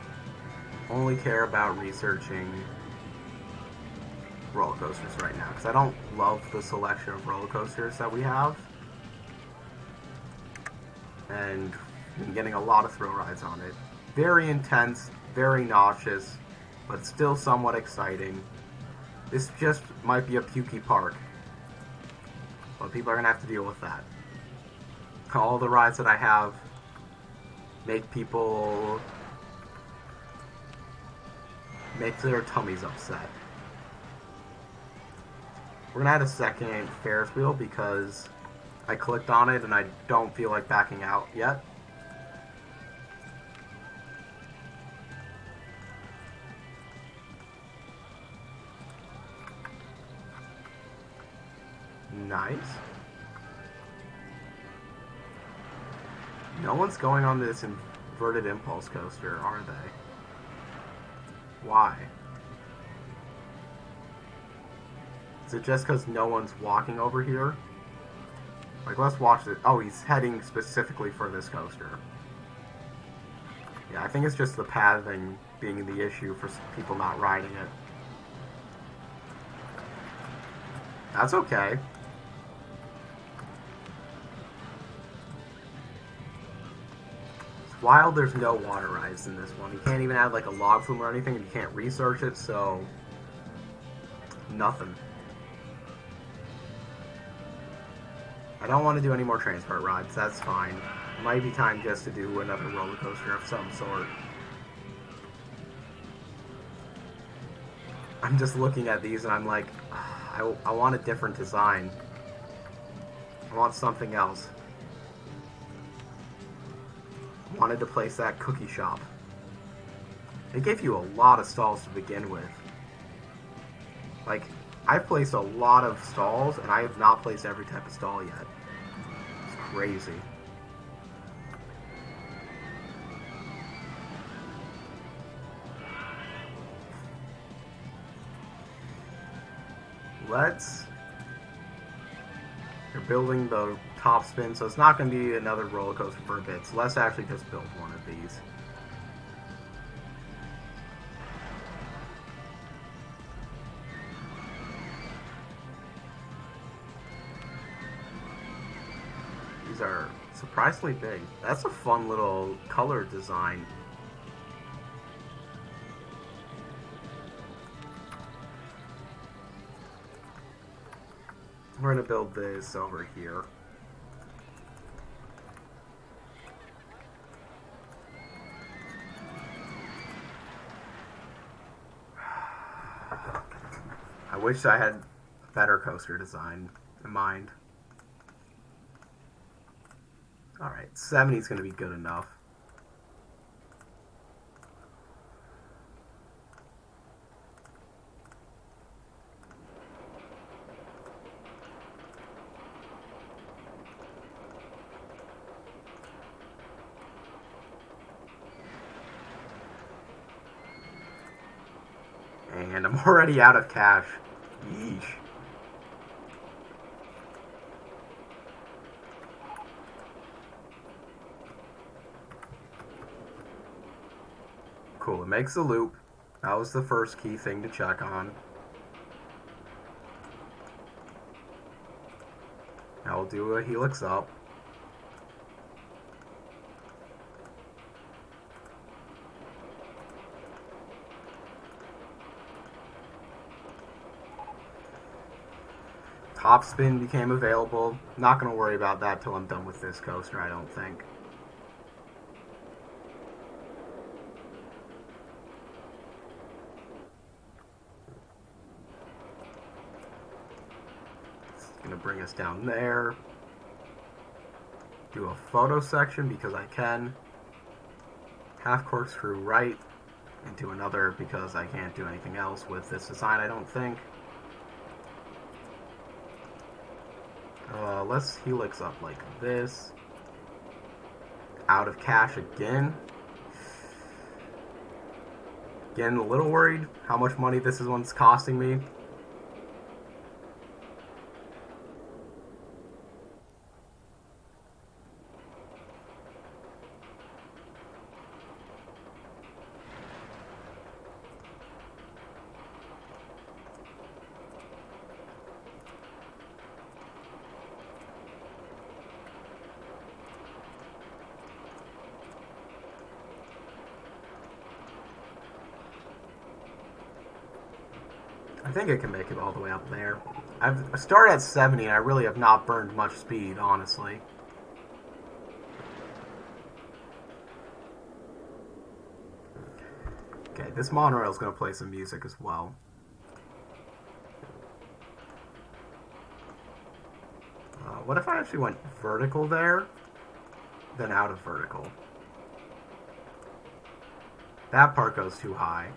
Only care about researching roller coasters right now because I don't love the selection of roller coasters that we have. And been getting a lot of thrill rides on it. Very intense, very nauseous, but still somewhat exciting. This just might be a pukey park, but people are going to have to deal with that. All the rides that I have make people make their tummies upset. We're going to add a second Ferris wheel because I clicked on it and I don't feel like backing out yet. Nice. No one's going on this inverted impulse coaster, are they? Why? Is it just because no one's walking over here? Like, let's watch it. Oh, he's heading specifically for this coaster. Yeah, I think it's just the pathing being the issue for people not riding it. That's okay. It's wild there's no water rides in this one. You can't even add like a log flume or anything, and you can't research it, so nothing. I don't want to do any more transport rides, that's fine. It might be time just to do another roller coaster of some sort. I'm just looking at these and I'm like, I want a different design. I want something else. I wanted to place that cookie shop. They gave you a lot of stalls to begin with. Like, I've placed a lot of stalls, and I have not placed every type of stall yet. It's crazy. They're building the top spin, so it's not going to be another roller coaster for a bit. So let's actually just build one of these. These are surprisingly big. That's a fun little color design. We're going to build this over here. I wish I had better coaster design in mind. Alright, 70 is going to be good enough. And I'm already out of cash. Yeesh. Cool, it makes a loop. That was the first key thing to check on. Now we'll do a helix up. Top spin became available. Not going to worry about that till I'm done with this coaster, I don't think. It's going to bring us down there. Do a photo section because I can. Half corkscrew right into another because I can't do anything else with this design, I don't think. Let's helix up like this. Out of cash again. Getting a little worried how much money this one's costing me. I think I can make it all the way up there. I started at 70 and I really have not burned much speed, honestly. Okay, this monorail is going to play some music as well. What if I actually went vertical there, then out of vertical? That part goes too high.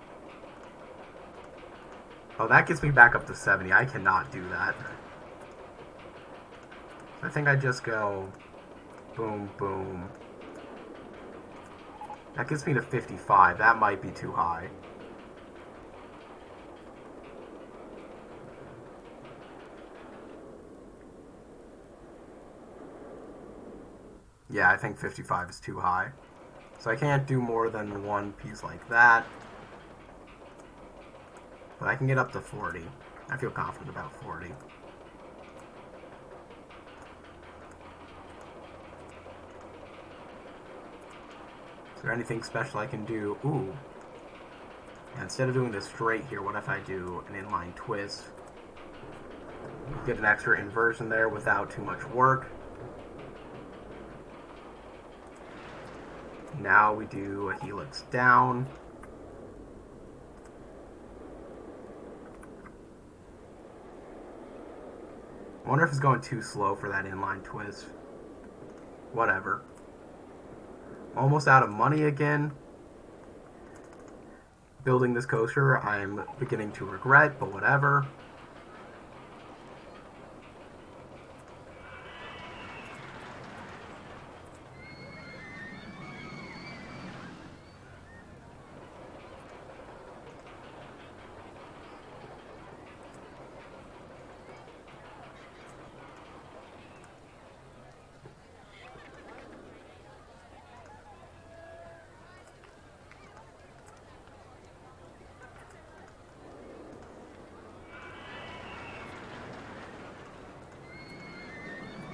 Oh, that gets me back up to 70. I cannot do that. I think I just go boom, boom. That gets me to 55. That might be too high. Yeah, I think 55 is too high. So I can't do more than one piece like that. But I can get up to 40. I feel confident about 40. Is there anything special I can do? Ooh. And instead of doing this straight here, what if I do an inline twist? Get an extra inversion there without too much work. Now we do a helix down. I wonder if it's going too slow for that inline twist. Whatever. Almost out of money again. Building this coaster, I'm beginning to regret, but whatever.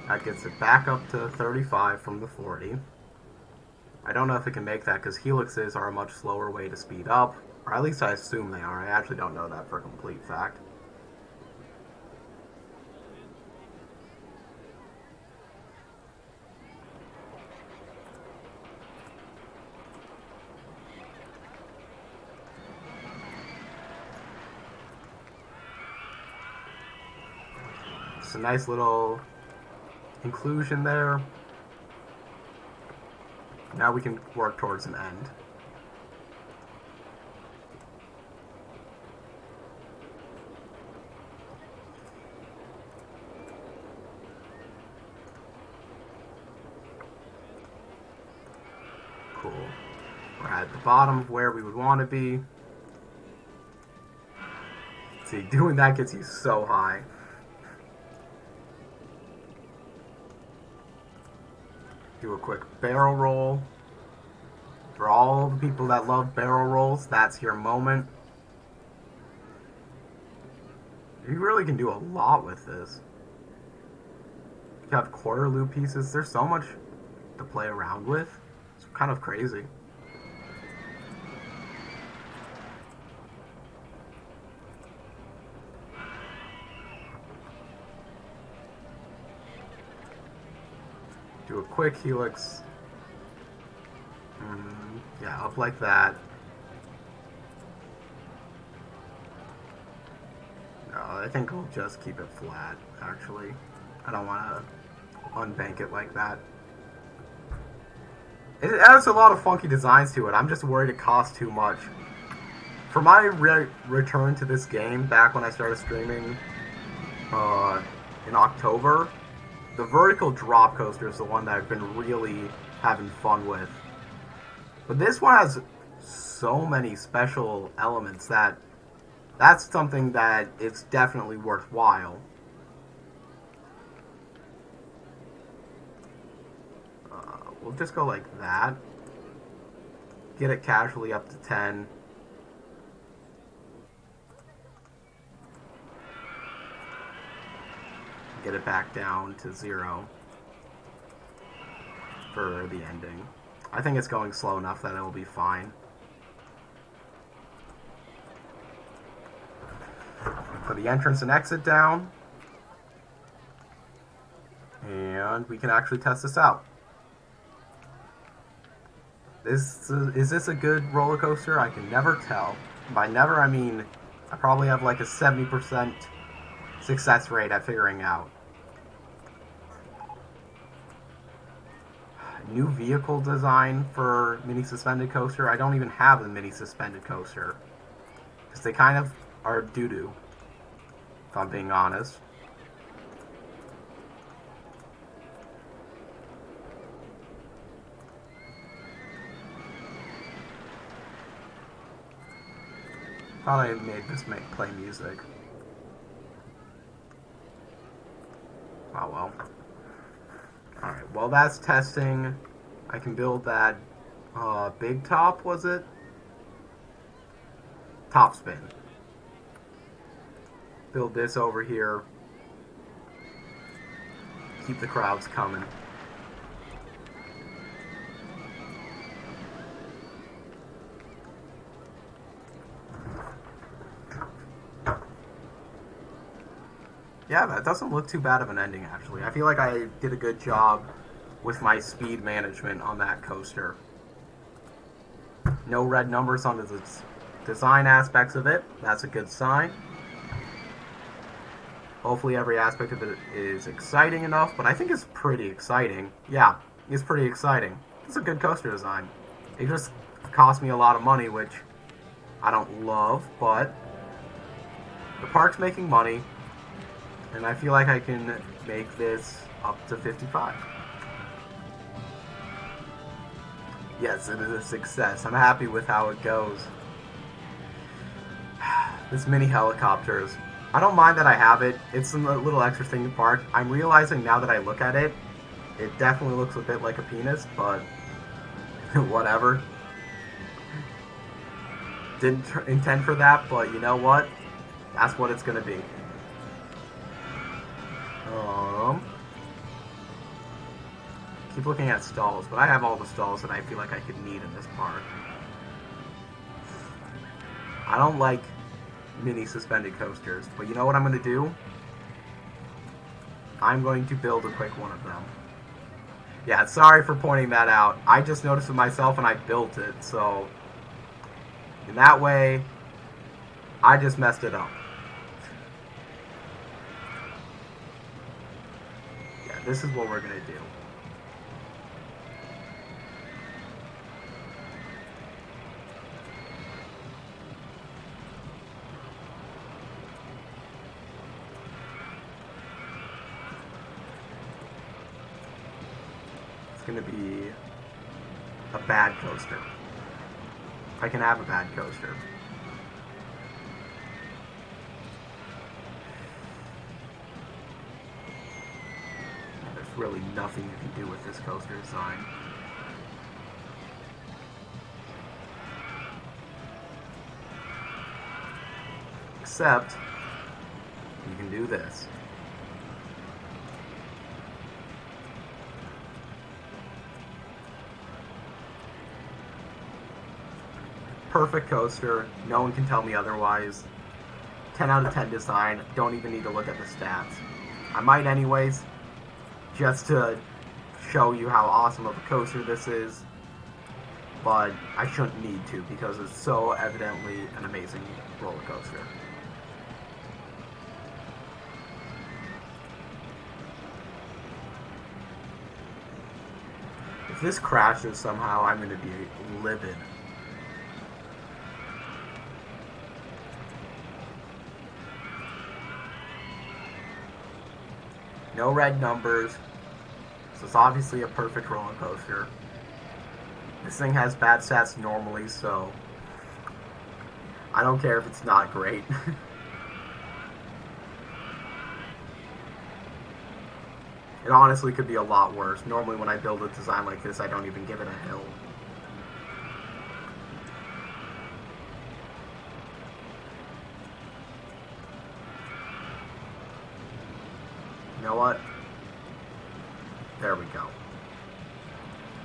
That gets it back up to 35 from the 40. I don't know if it can make that because helixes are a much slower way to speed up. Or at least I assume they are. I actually don't know that for a complete fact. It's a nice little inclusion there. Now we can work towards an end. Cool. We're at the bottom of where we would want to be. See, doing that gets you so high. Do a quick barrel roll. For all the people that love barrel rolls, that's your moment. You really can do a lot with this. You have quarter loop pieces. There's so much to play around with. It's kind of crazy. Do a quick helix. Yeah, up like that. No, I think I'll just keep it flat, actually. I don't want to unbank it like that. It has a lot of funky designs to it. I'm just worried it costs too much. For my return to this game, back when I started streaming in October, the vertical drop coaster is the one that I've been really having fun with. But this one has so many special elements that that's something that it's definitely worthwhile. We'll just go like that. Get it casually up to 10. Get it back down to 0 for the ending. I think it's going slow enough that it will be fine. Put the entrance and exit down. And we can actually test this out. Is this a good roller coaster? I can never tell. By never, I mean I probably have like a 70% success rate at figuring out. New vehicle design for mini suspended coaster. I don't even have the mini suspended coaster because they kind of are doo-doo, if I'm being honest. Thought I made this play music. Oh well. Alright, well that's testing. I can build that big top, was it? Top spin. Build this over here. Keep the crowds coming. Yeah, that doesn't look too bad of an ending, actually. I feel like I did a good job with my speed management on that coaster. No red numbers on the design aspects of it. That's a good sign. Hopefully every aspect of it is exciting enough, but I think it's pretty exciting. Yeah, it's pretty exciting. It's a good coaster design. It just cost me a lot of money, which I don't love, but the park's making money. And I feel like I can make this up to 55. Yes, it is a success. I'm happy with how it goes. This mini helicopters. I don't mind that I have it. It's a little extra thing to park. I'm realizing now that I look at it, it definitely looks a bit like a penis, but whatever. Didn't intend for that, but you know what? That's what it's going to be. Keep looking at stalls, but I have all the stalls that I feel like I could need in this park. I don't like mini suspended coasters, but you know what I'm going to do? I'm going to build a quick one of them. Yeah, sorry for pointing that out. I just noticed it myself and I built it, so in that way, I just messed it up. Yeah, this is what we're going to do. Going to be a bad coaster. I can have a bad coaster. There's really nothing you can do with this coaster design. Except, you can do this. Perfect coaster. No one can tell me otherwise. 10 out of 10 design. Don't even need to look at the stats. I might anyways, just to show you how awesome of a coaster this is. But I shouldn't need to because it's so evidently an amazing roller coaster. If this crashes somehow, I'm going to be livid. No red numbers, so it's obviously a perfect roller coaster. This thing has bad stats normally, so I don't care if it's not great. It honestly could be a lot worse. Normally when I build a design like this, I don't even give it a hill. You know what? There we go.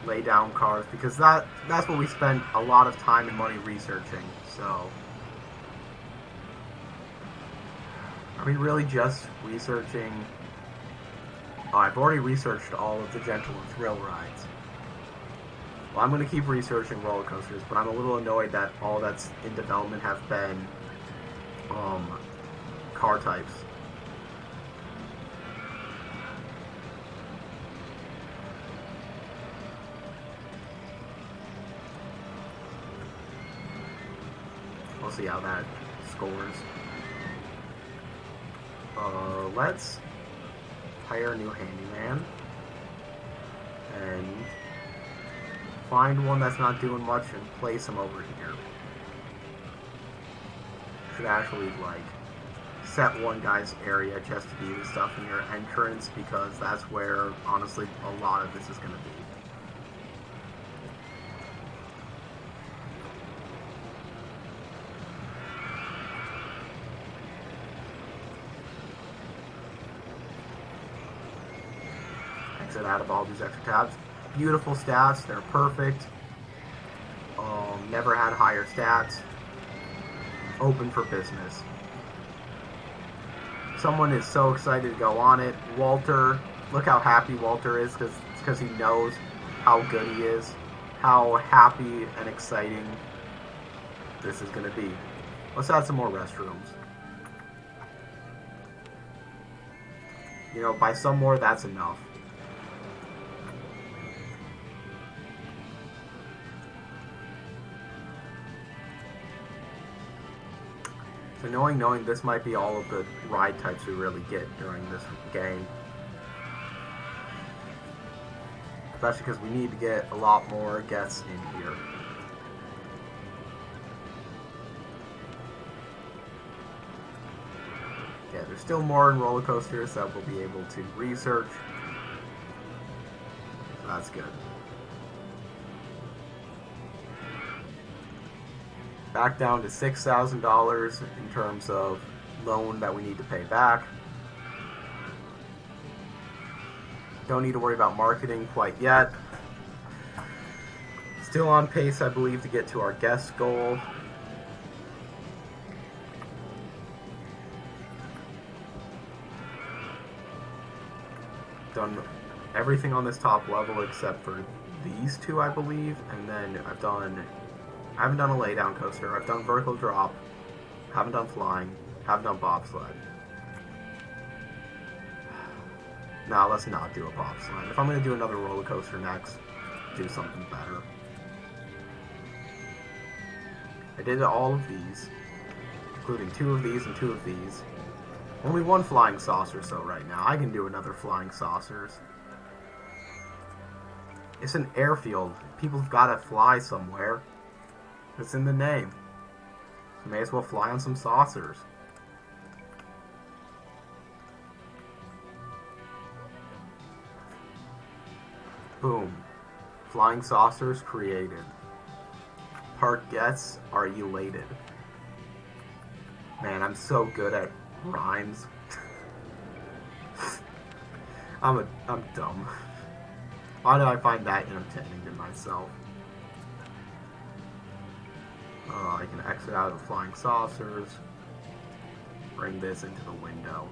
Lay down cars, because that's what we spent a lot of time and money researching, so... Are we really just researching... Oh, I've already researched all of the Gentle and Thrill rides. Well, I'm going to keep researching roller coasters, but I'm a little annoyed that all that's in development have been car types. We'll see how that scores. Let's hire a new handyman and find one that's not doing much and place him over here. Should actually like set one guy's area just to do the stuff in your entrance, because that's where honestly a lot of this is going to be. Exit out of all these extra tabs. Beautiful stats, they're perfect. Never had higher stats. Open for business. Someone is so excited to go on it. Walter, look how happy Walter is, because he knows how good he is, how happy and exciting this is going to be. Let's add some more restrooms. You know, by some more, that's enough. It's annoying knowing this might be all of the ride types we really get during this game. Especially because we need to get a lot more guests in here. Yeah, there's still more in roller coasters that we'll be able to research. So that's good. Back down to $6,000 in terms of loan that we need to pay back. Don't need to worry about marketing quite yet. Still on pace, I believe, to get to our guest goal. Done everything on this top level except for these two, I believe, and then I haven't done a laydown coaster. I've done vertical drop. Haven't done flying. Haven't done bobsled. Nah, let's not do a bobsled. If I'm going to do another roller coaster next, do something better. I did all of these, including 2 of these and 2 of these. Only 1 flying saucer, so right now I can do another flying saucers. It's an airfield. People have got to fly somewhere. It's in the name. You may as well fly on some saucers. Boom. Flying saucers created. Park guests are elated. Man, I'm so good at rhymes. I'm dumb. Why do I find that entertaining to myself? I can exit out of the flying saucers. Bring this into the window.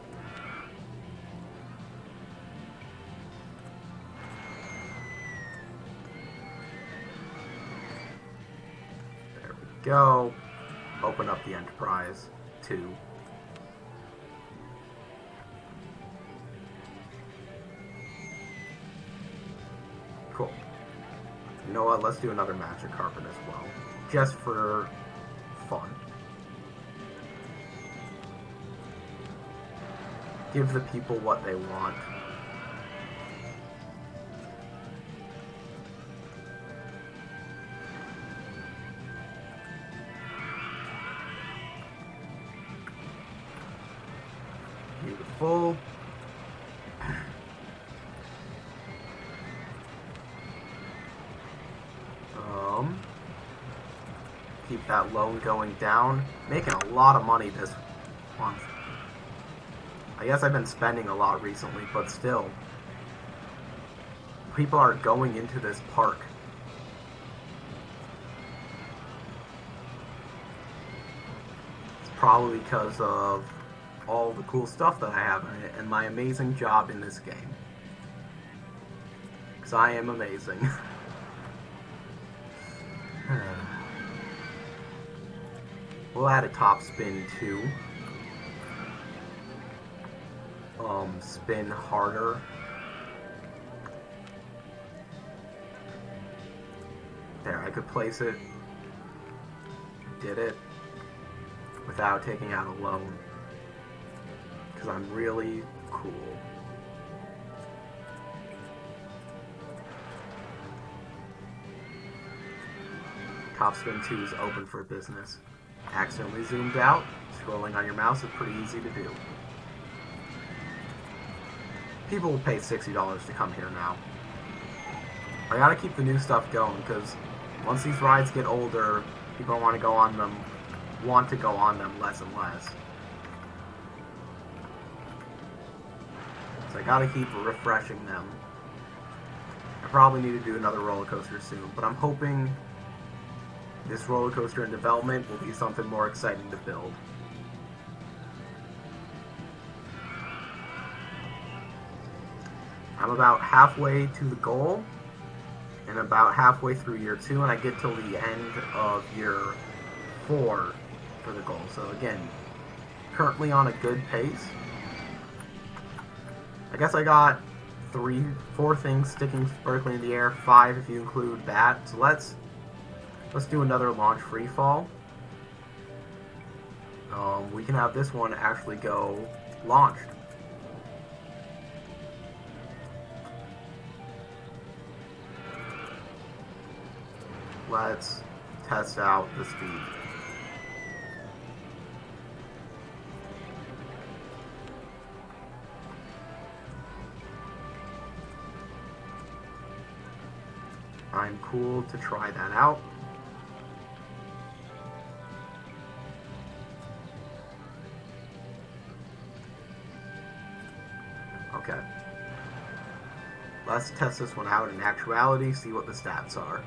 There we go. Open up the Enterprise 2. Cool. You know what? Let's do another magic carpet as well. Just for fun. Give the people what they want. Beautiful. Keep that loan going down. Making a lot of money this month. I guess I've been spending a lot recently, but still. People are going into this park. It's probably because of all the cool stuff that I have in it and my amazing job in this game. Because I am amazing. We'll add a top spin too. Spin harder. There, I could place it. Did it without taking out a loan. Because I'm really cool. Top spin 2 is open for business. Accidentally zoomed out. Scrolling on your mouse is pretty easy to do. People will pay $60 to come here now. I gotta keep the new stuff going because once these rides get older, people want to go on them less and less. So I gotta keep refreshing them. I probably need to do another roller coaster soon, but I'm hoping this roller coaster in development will be something more exciting to build. I'm about halfway to the goal, and about halfway through year 2, and I get till the end of year 4 for the goal. So again, currently on a good pace. I guess I got 4 things sticking vertically in the air, 5 if you include that. So let's do another launch free fall. We can have this one actually go launched. Let's test out the speed. I'm cool to try that out. Okay. Let's test this one out in actuality, see what the stats are.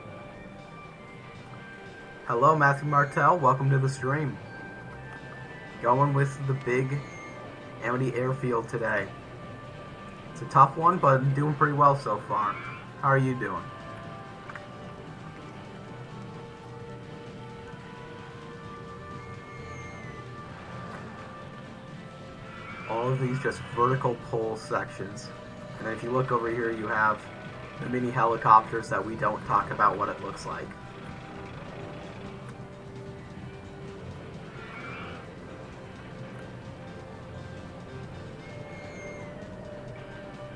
Hello, Matthew Martell. Welcome to the stream. Going with the big Amity Airfield today. It's a tough one, but I'm doing pretty well so far. How are you doing? All of these just vertical pole sections. And then if you look over here, you have the mini helicopters that we don't talk about what it looks like.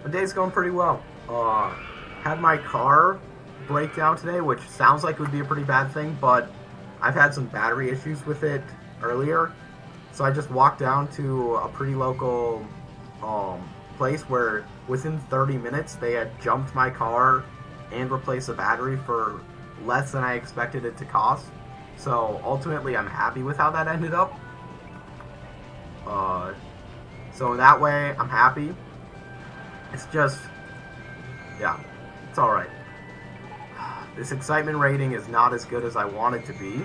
The day's going pretty well. Had my car break down today, which sounds like it would be a pretty bad thing, but I've had some battery issues with it earlier. So I just walked down to a pretty local place where within 30 minutes they had jumped my car and replace a battery for less than I expected it to cost. So ultimately, I'm happy with how that ended up. So in that way, I'm happy. It's just, yeah, it's alright. This excitement rating is not as good as I want it to be,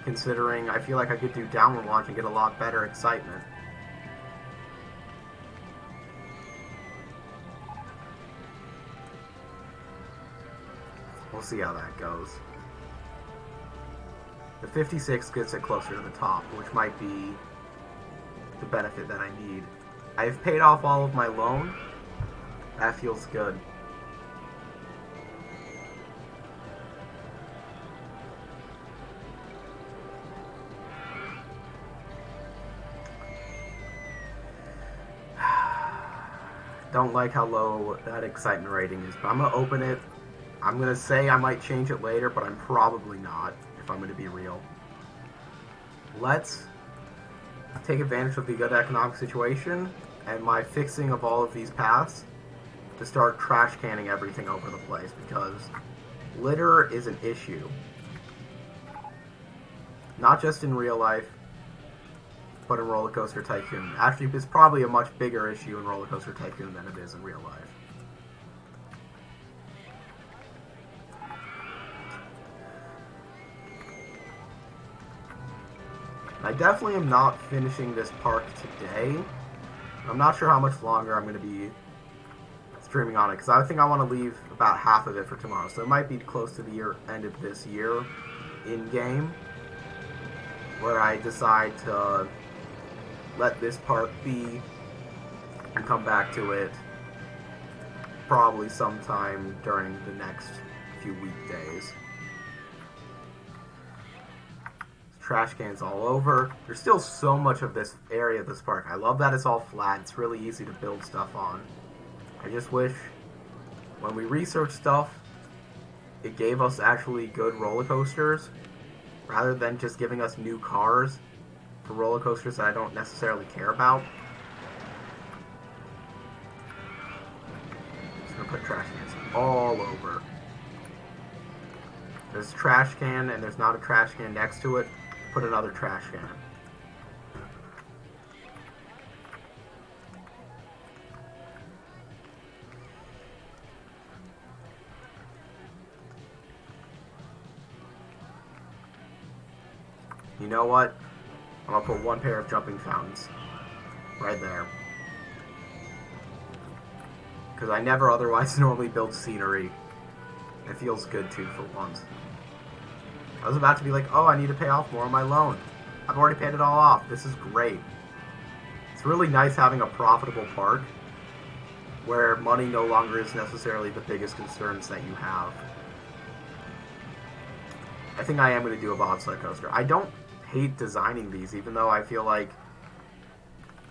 considering I feel like I could do downward launch and get a lot better excitement. We'll see how that goes. The 56 gets it closer to the top, which might be the benefit that I need. I've paid off all of my loan. That feels good. Don't like how low that excitement rating is, but I'm going to open it. I'm going to say I might change it later, but I'm probably not, if I'm going to be real. Let's take advantage of the good economic situation and my fixing of all of these paths to start trash canning everything over the place, because litter is an issue. Not just in real life, but in Roller Coaster Tycoon. Actually, it's probably a much bigger issue in Roller Coaster Tycoon than it is in real life. I definitely am not finishing this park today. I'm not sure how much longer I'm going to be streaming on it, because I think I want to leave about half of it for tomorrow. So it might be close to the end of this year in-game, where I decide to let this park be and come back to it probably sometime during the next few weekdays. Trash cans all over. There's still so much of this area of this park. I love that it's all flat. It's really easy to build stuff on. I just wish when we research stuff, it gave us actually good roller coasters rather than just giving us new cars for roller coasters that I don't necessarily care about. Just gonna put trash cans all over. There's a trash can and there's not a trash can next to it. Put another trash can. You know what? I'm gonna put one pair of jumping fountains right there. Because I never otherwise normally build scenery. It feels good too for once. I was about to be like, oh, I need to pay off more of my loan. I've already paid it all off. This is great. It's really nice having a profitable park where money no longer is necessarily the biggest concerns that you have. I think I am going to do a bobsled coaster. I don't hate designing these, even though I feel like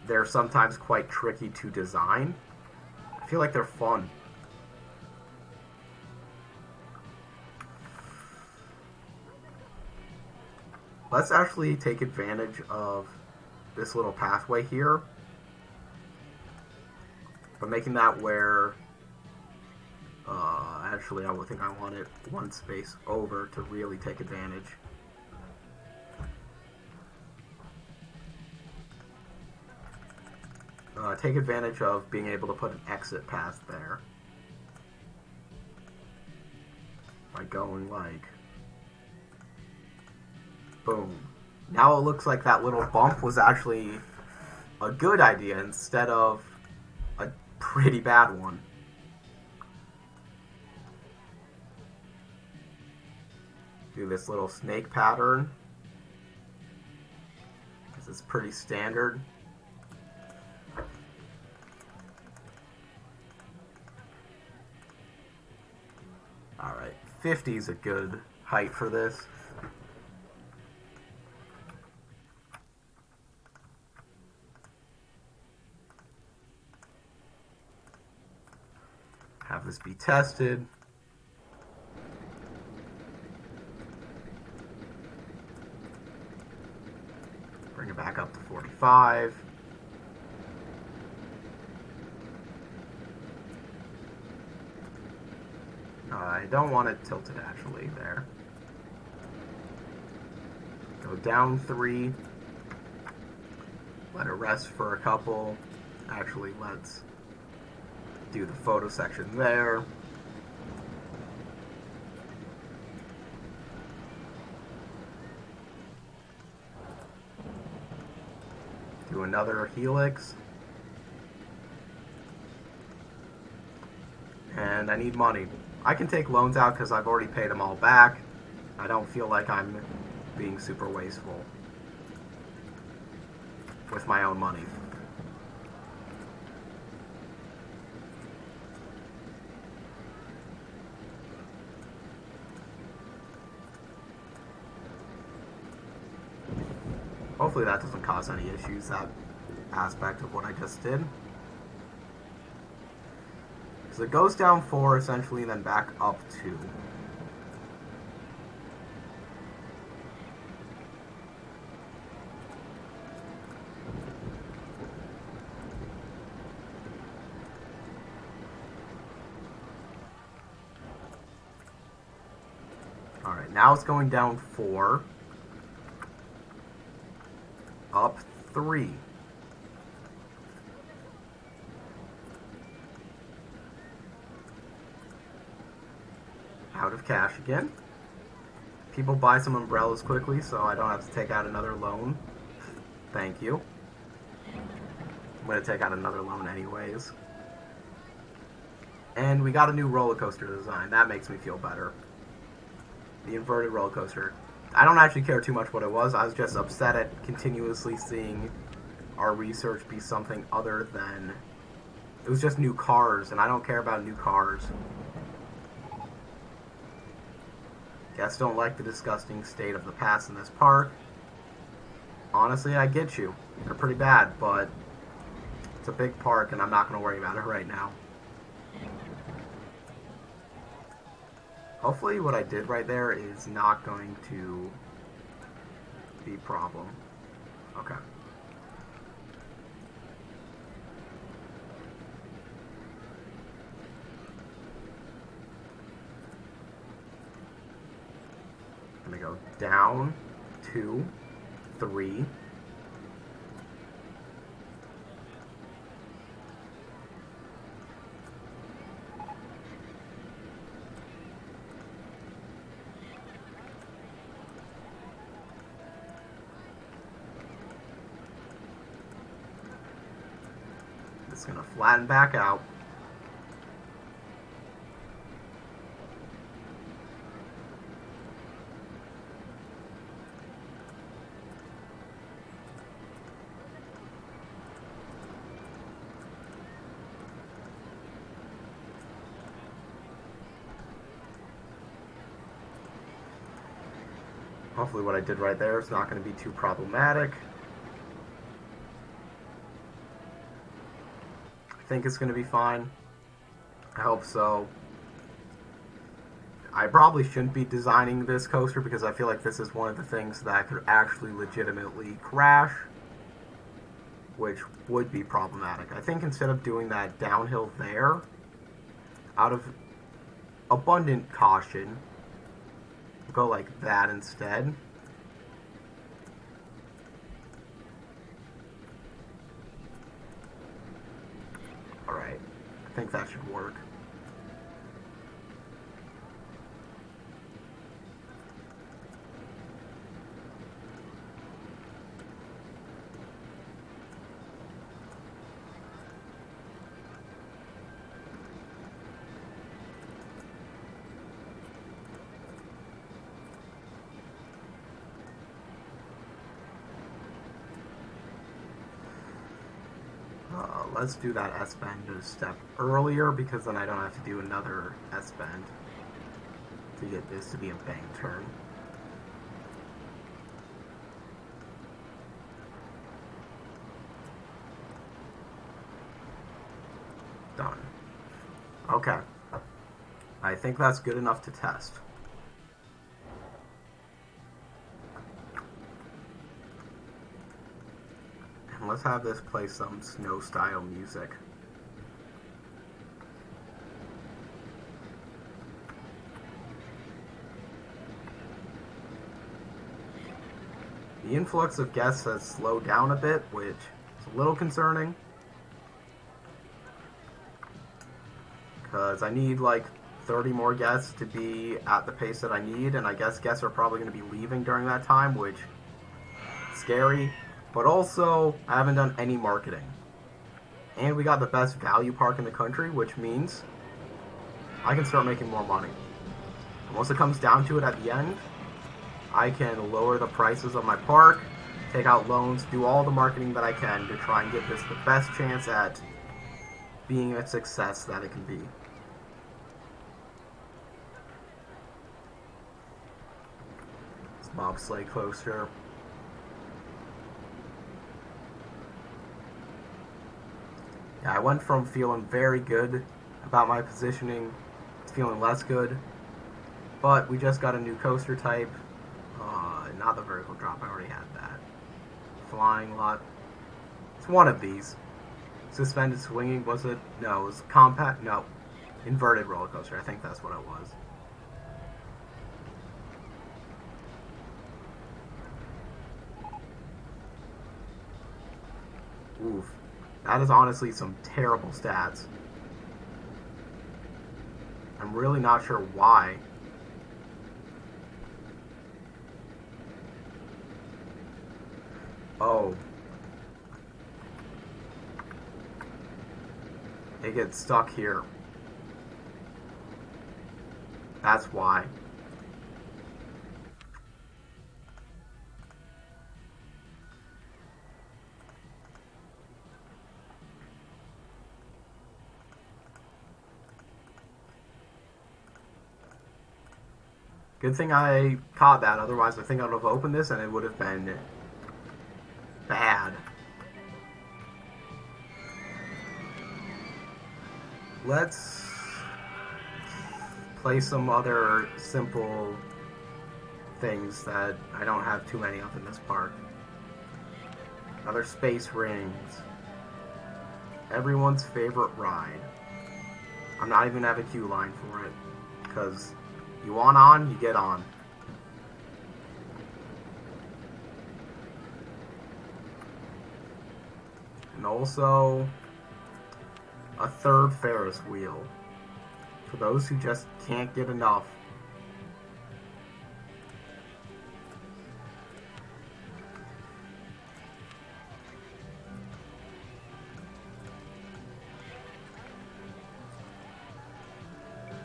they're sometimes quite tricky to design. I feel like they're fun. Let's actually take advantage of this little pathway here, but making that where, actually I would think I want it one space over to really take advantage. Take advantage of being able to put an exit path there by going like boom. Now it looks like that little bump was actually a good idea instead of a pretty bad one. Do this little snake pattern. This is pretty standard. Alright, 50 is a good height for this. Have this be tested. Bring it back up to 45. don't want it tilted actually there. Go down 3. Let it rest for a couple. Actually, let's do the photo section there. Do another helix. And I need money. I can take loans out because I've already paid them all back. I don't feel like I'm being super wasteful with my own money. Hopefully that doesn't cause any issues, that aspect of what I just did. So it goes down 4 essentially, and then back up 2. Alright, now it's going down 4. Up 3. Out of cash again. People buy some umbrellas quickly so I don't have to take out another loan. Thank you. I'm going to take out another loan anyways. And we got a new roller coaster design. That makes me feel better. The inverted roller coaster. I don't actually care too much what it was. I was just upset at continuously seeing our research be something other than... It was just new cars, and I don't care about new cars. Guests don't like the disgusting state of the paths in this park. Honestly, I get you. They're pretty bad, but it's a big park, and I'm not going to worry about it right now. Hopefully what I did right there is not going to be a problem. Okay. I'm going to go down 2, 3. It's going to flatten back out. Hopefully what I did right there is not going to be too problematic. I think it's going to be fine. I hope so. I probably shouldn't be designing this coaster because I feel like this is one of the things that could actually legitimately crash, which would be problematic. I think instead of doing that downhill there, out of abundant caution, we'll go like that instead. Alright, I think that should work. Let's do that S-bend a step earlier because then I don't have to do another S-bend to get this to be a bank turn. Done. Okay. I think that's good enough to test. Let's have this play some snow-style music. The influx of guests has slowed down a bit, which is a little concerning. Because I need like 30 more guests to be at the pace that I need, and I guess guests are probably going to be leaving during that time, which is scary. But also, I haven't done any marketing. And we got the best value park in the country, which means I can start making more money. And once it comes down to it at the end, I can lower the prices of my park, take out loans, do all the marketing that I can to try and give this the best chance at being a success that it can be. This bobsleigh coaster. Yeah, I went from feeling very good about my positioning to feeling less good. But we just got a new coaster type. Not the vertical drop, I already had that. Flying lot. It's one of these. Suspended swinging, was it? No, it was compact. No. Inverted roller coaster, I think that's what it was. Oof. That is honestly some terrible stats. I'm really not sure why. Oh. It gets stuck here. That's why. Good thing I caught that, otherwise I think I would have opened this and it would have been bad. Let's play some other simple things that I don't have too many of in this park. Other space rings. Everyone's favorite ride. I'm not even gonna have a queue line for it, because you want on, you get on. And also, a third Ferris wheel. For those who just can't get enough.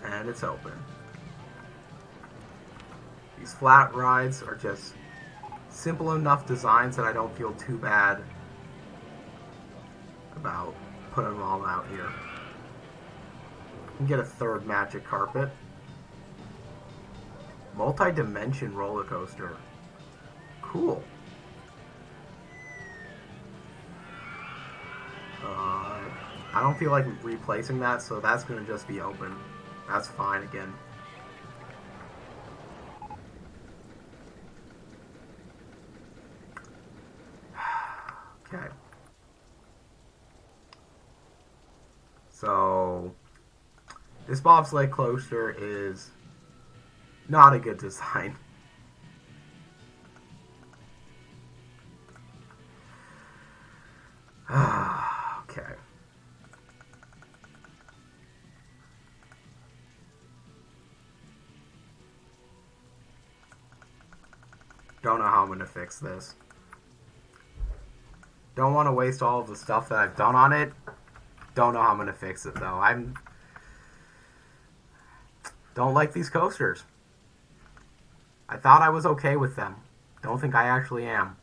And it's open. These flat rides are just simple enough designs that I don't feel too bad about putting them all out here. You can get a third magic carpet. Multi-dimension roller coaster. Cool. I don't feel like replacing that, so that's going to just be open. That's fine again. Okay. So, this bobsleigh coaster is not a good design. Okay. Don't know how I'm going to fix this. Don't want to waste all of the stuff that I've done on it. Don't know how I'm going to fix it, though. Don't like these coasters. I thought I was okay with them. Don't think I actually am.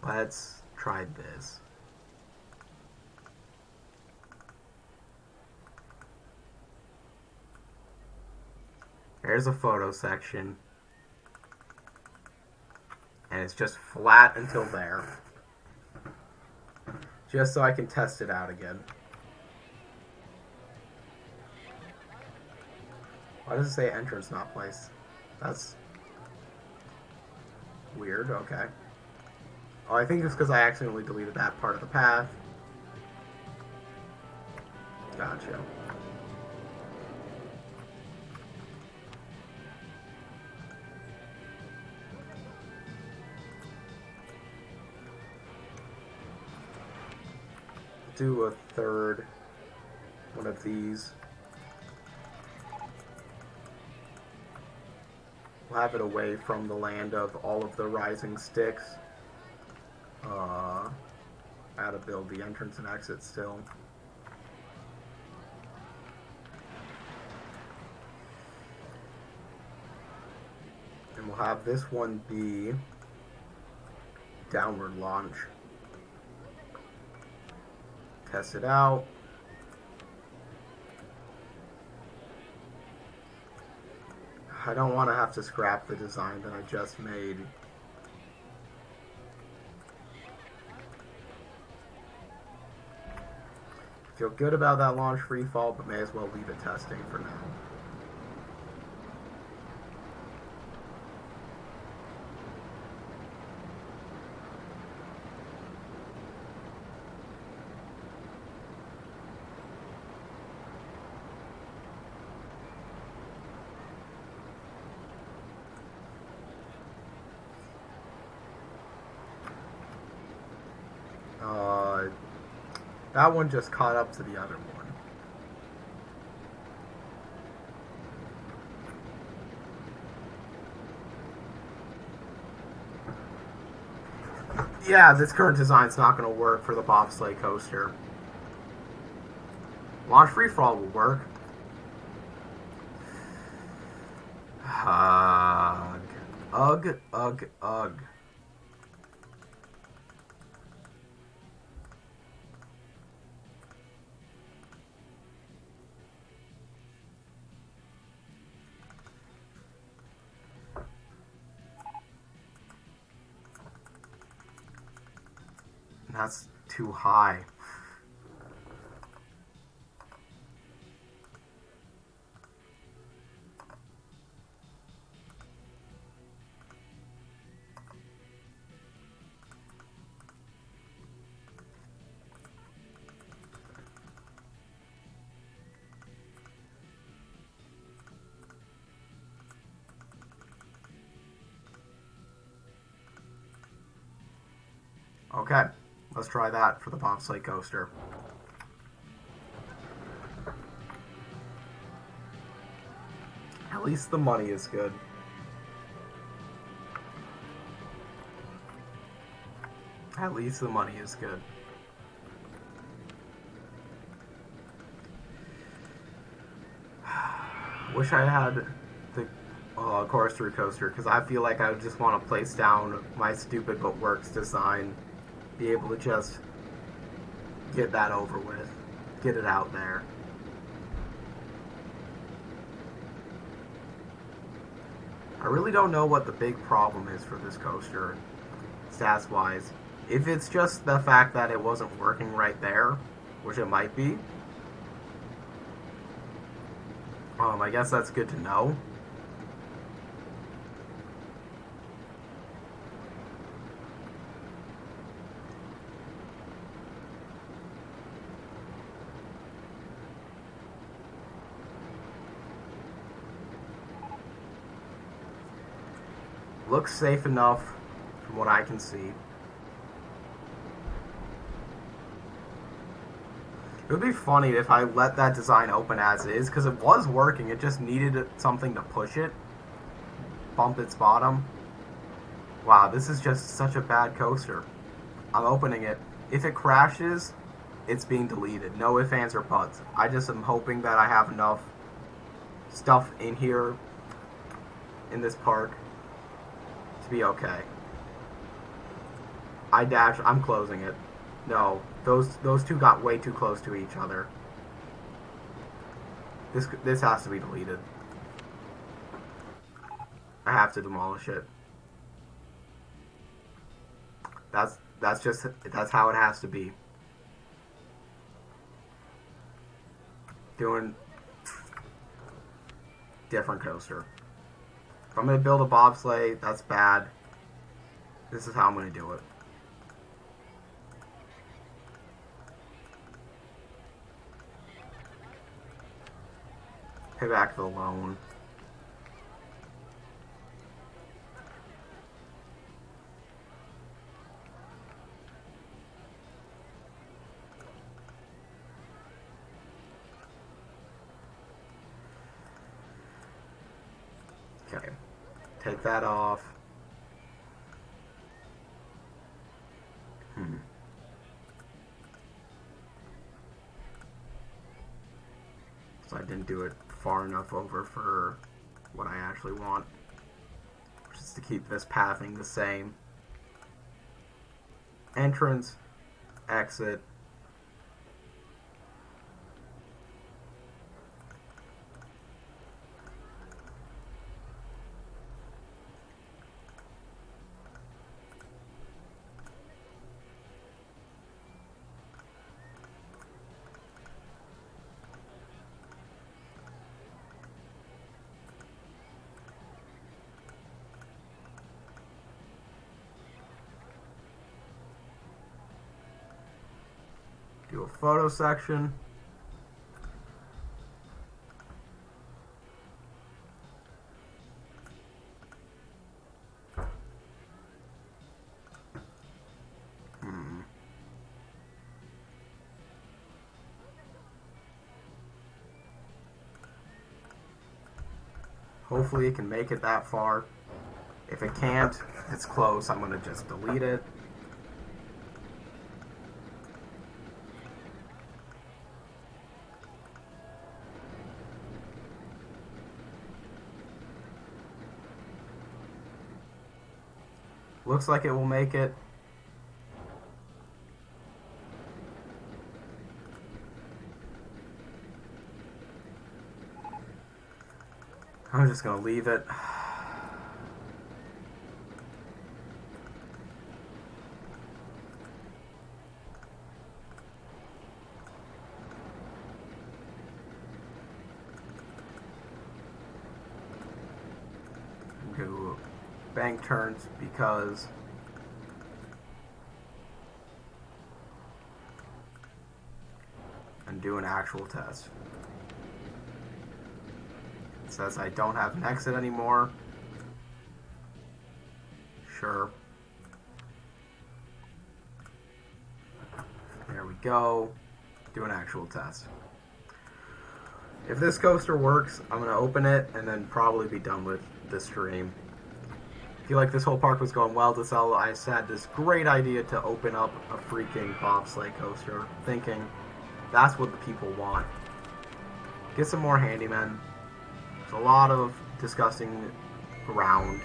Let's try this. There's a photo section. And it's just flat until there. Just so I can test it out again. Why does it say entrance not placed? That's Weird, okay. Oh, I think it's because I accidentally deleted that part of the path. Gotcha. Do a third one of these. We'll have it away from the land of all of the rising sticks. How to build the entrance and exit still. And we'll have this one be downward launch. Test it out. I don't want to have to scrap the design that I just made. Feel good about that launch free fall, but may as well leave it testing for now. That one just caught up to the other one. Yeah, this current design's not going to work for the bobsleigh coaster. Launch freefall will work. Ugh. Ugh, ugh, ugh. That's too high. Okay, let's try that for the bobsleigh coaster. At least the money is good. At least the money is good. Wish I had the course through coaster, because I feel like I would just want to place down my stupid but works design. Be able to just get that over with. Get it out there. I really don't know what the big problem is for this coaster, stats-wise. If it's just the fact that it wasn't working right there, which it might be, I guess that's good to know. Looks safe enough from what I can see. It would be funny if I let that design open as is, because it was working, it just needed something to push it, bump its bottom. Wow, this is just such a bad coaster. I'm opening it. If it crashes, it's being deleted. No ifs, ands, or buts. I just am hoping that I have enough stuff in here, in this park, to be okay. I'm closing it. No, those two got way too close to each other. This has to be deleted. I have to demolish it. That's how it has to be. Doing different coaster. If I'm gonna build a bobsleigh, that's bad. This is how I'm going to do it. Pay back the loan. Okay. Take that off. So I didn't do it far enough over for what I actually want. Just to keep this pathing the same. Entrance, exit. Do a photo section. Hopefully it can make it that far. If it can't, it's close. I'm going to just delete it. Looks like it will make it. I'm just going to leave it. Do bank turns because and do an actual test. It says I don't have an exit anymore. Sure. There we go. Do an actual test. If this coaster works, I'm going to open it and then probably be done with the stream. I feel like this whole park was going well to sell. I had this great idea to open up a freaking bobsleigh coaster, thinking that's what the people want. Get some more handymen. There's a lot of disgusting around.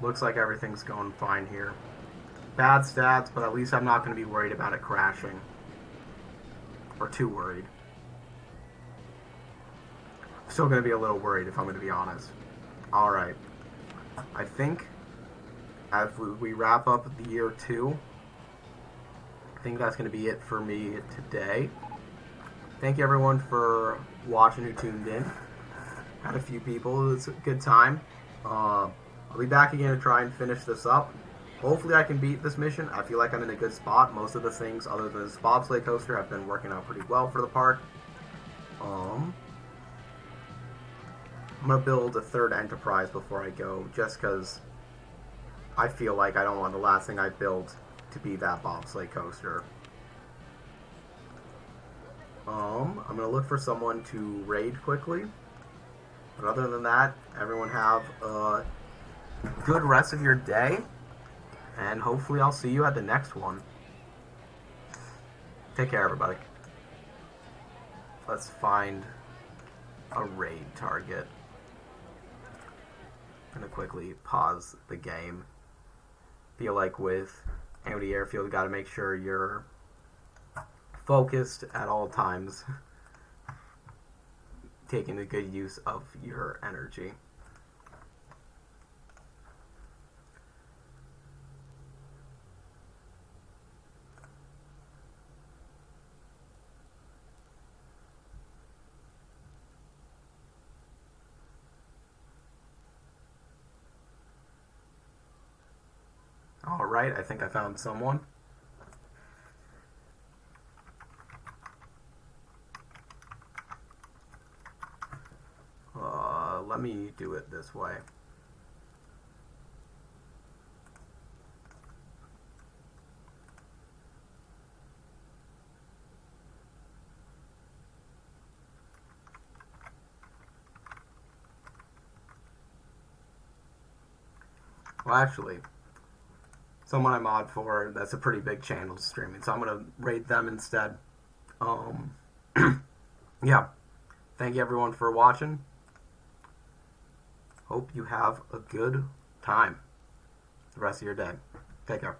Looks like everything's going fine here. Bad stats, but at least I'm not going to be worried about it crashing. Or too worried. I'm still going to be a little worried if I'm going to be honest. Alright. I think as we wrap up the year 2, I think that's going to be it for me today. Thank you everyone for watching who tuned in. Had a few people. It was a good time. I'll be back again to try and finish this up. Hopefully I can beat this mission. I feel like I'm in a good spot. Most of the things other than this bobsleigh coaster have been working out pretty well for the park. I'm going to build a third Enterprise before I go, just because I feel like I don't want the last thing I build to be that bobsleigh coaster. I'm going to look for someone to raid quickly. But other than that, everyone have a good rest of your day. And hopefully I'll see you at the next one. Take care, everybody. Let's find a raid target. I'm going to quickly pause the game. Feel like with Amity Airfield, you got to make sure you're focused at all times. taking a good use of your energy. Alright, I think I found someone. Let me do it this way. Well, actually, someone I mod for, that's a pretty big channel streaming, so I'm going to raid them instead. Yeah. Thank you everyone for watching. Hope you have a good time the rest of your day. Take care.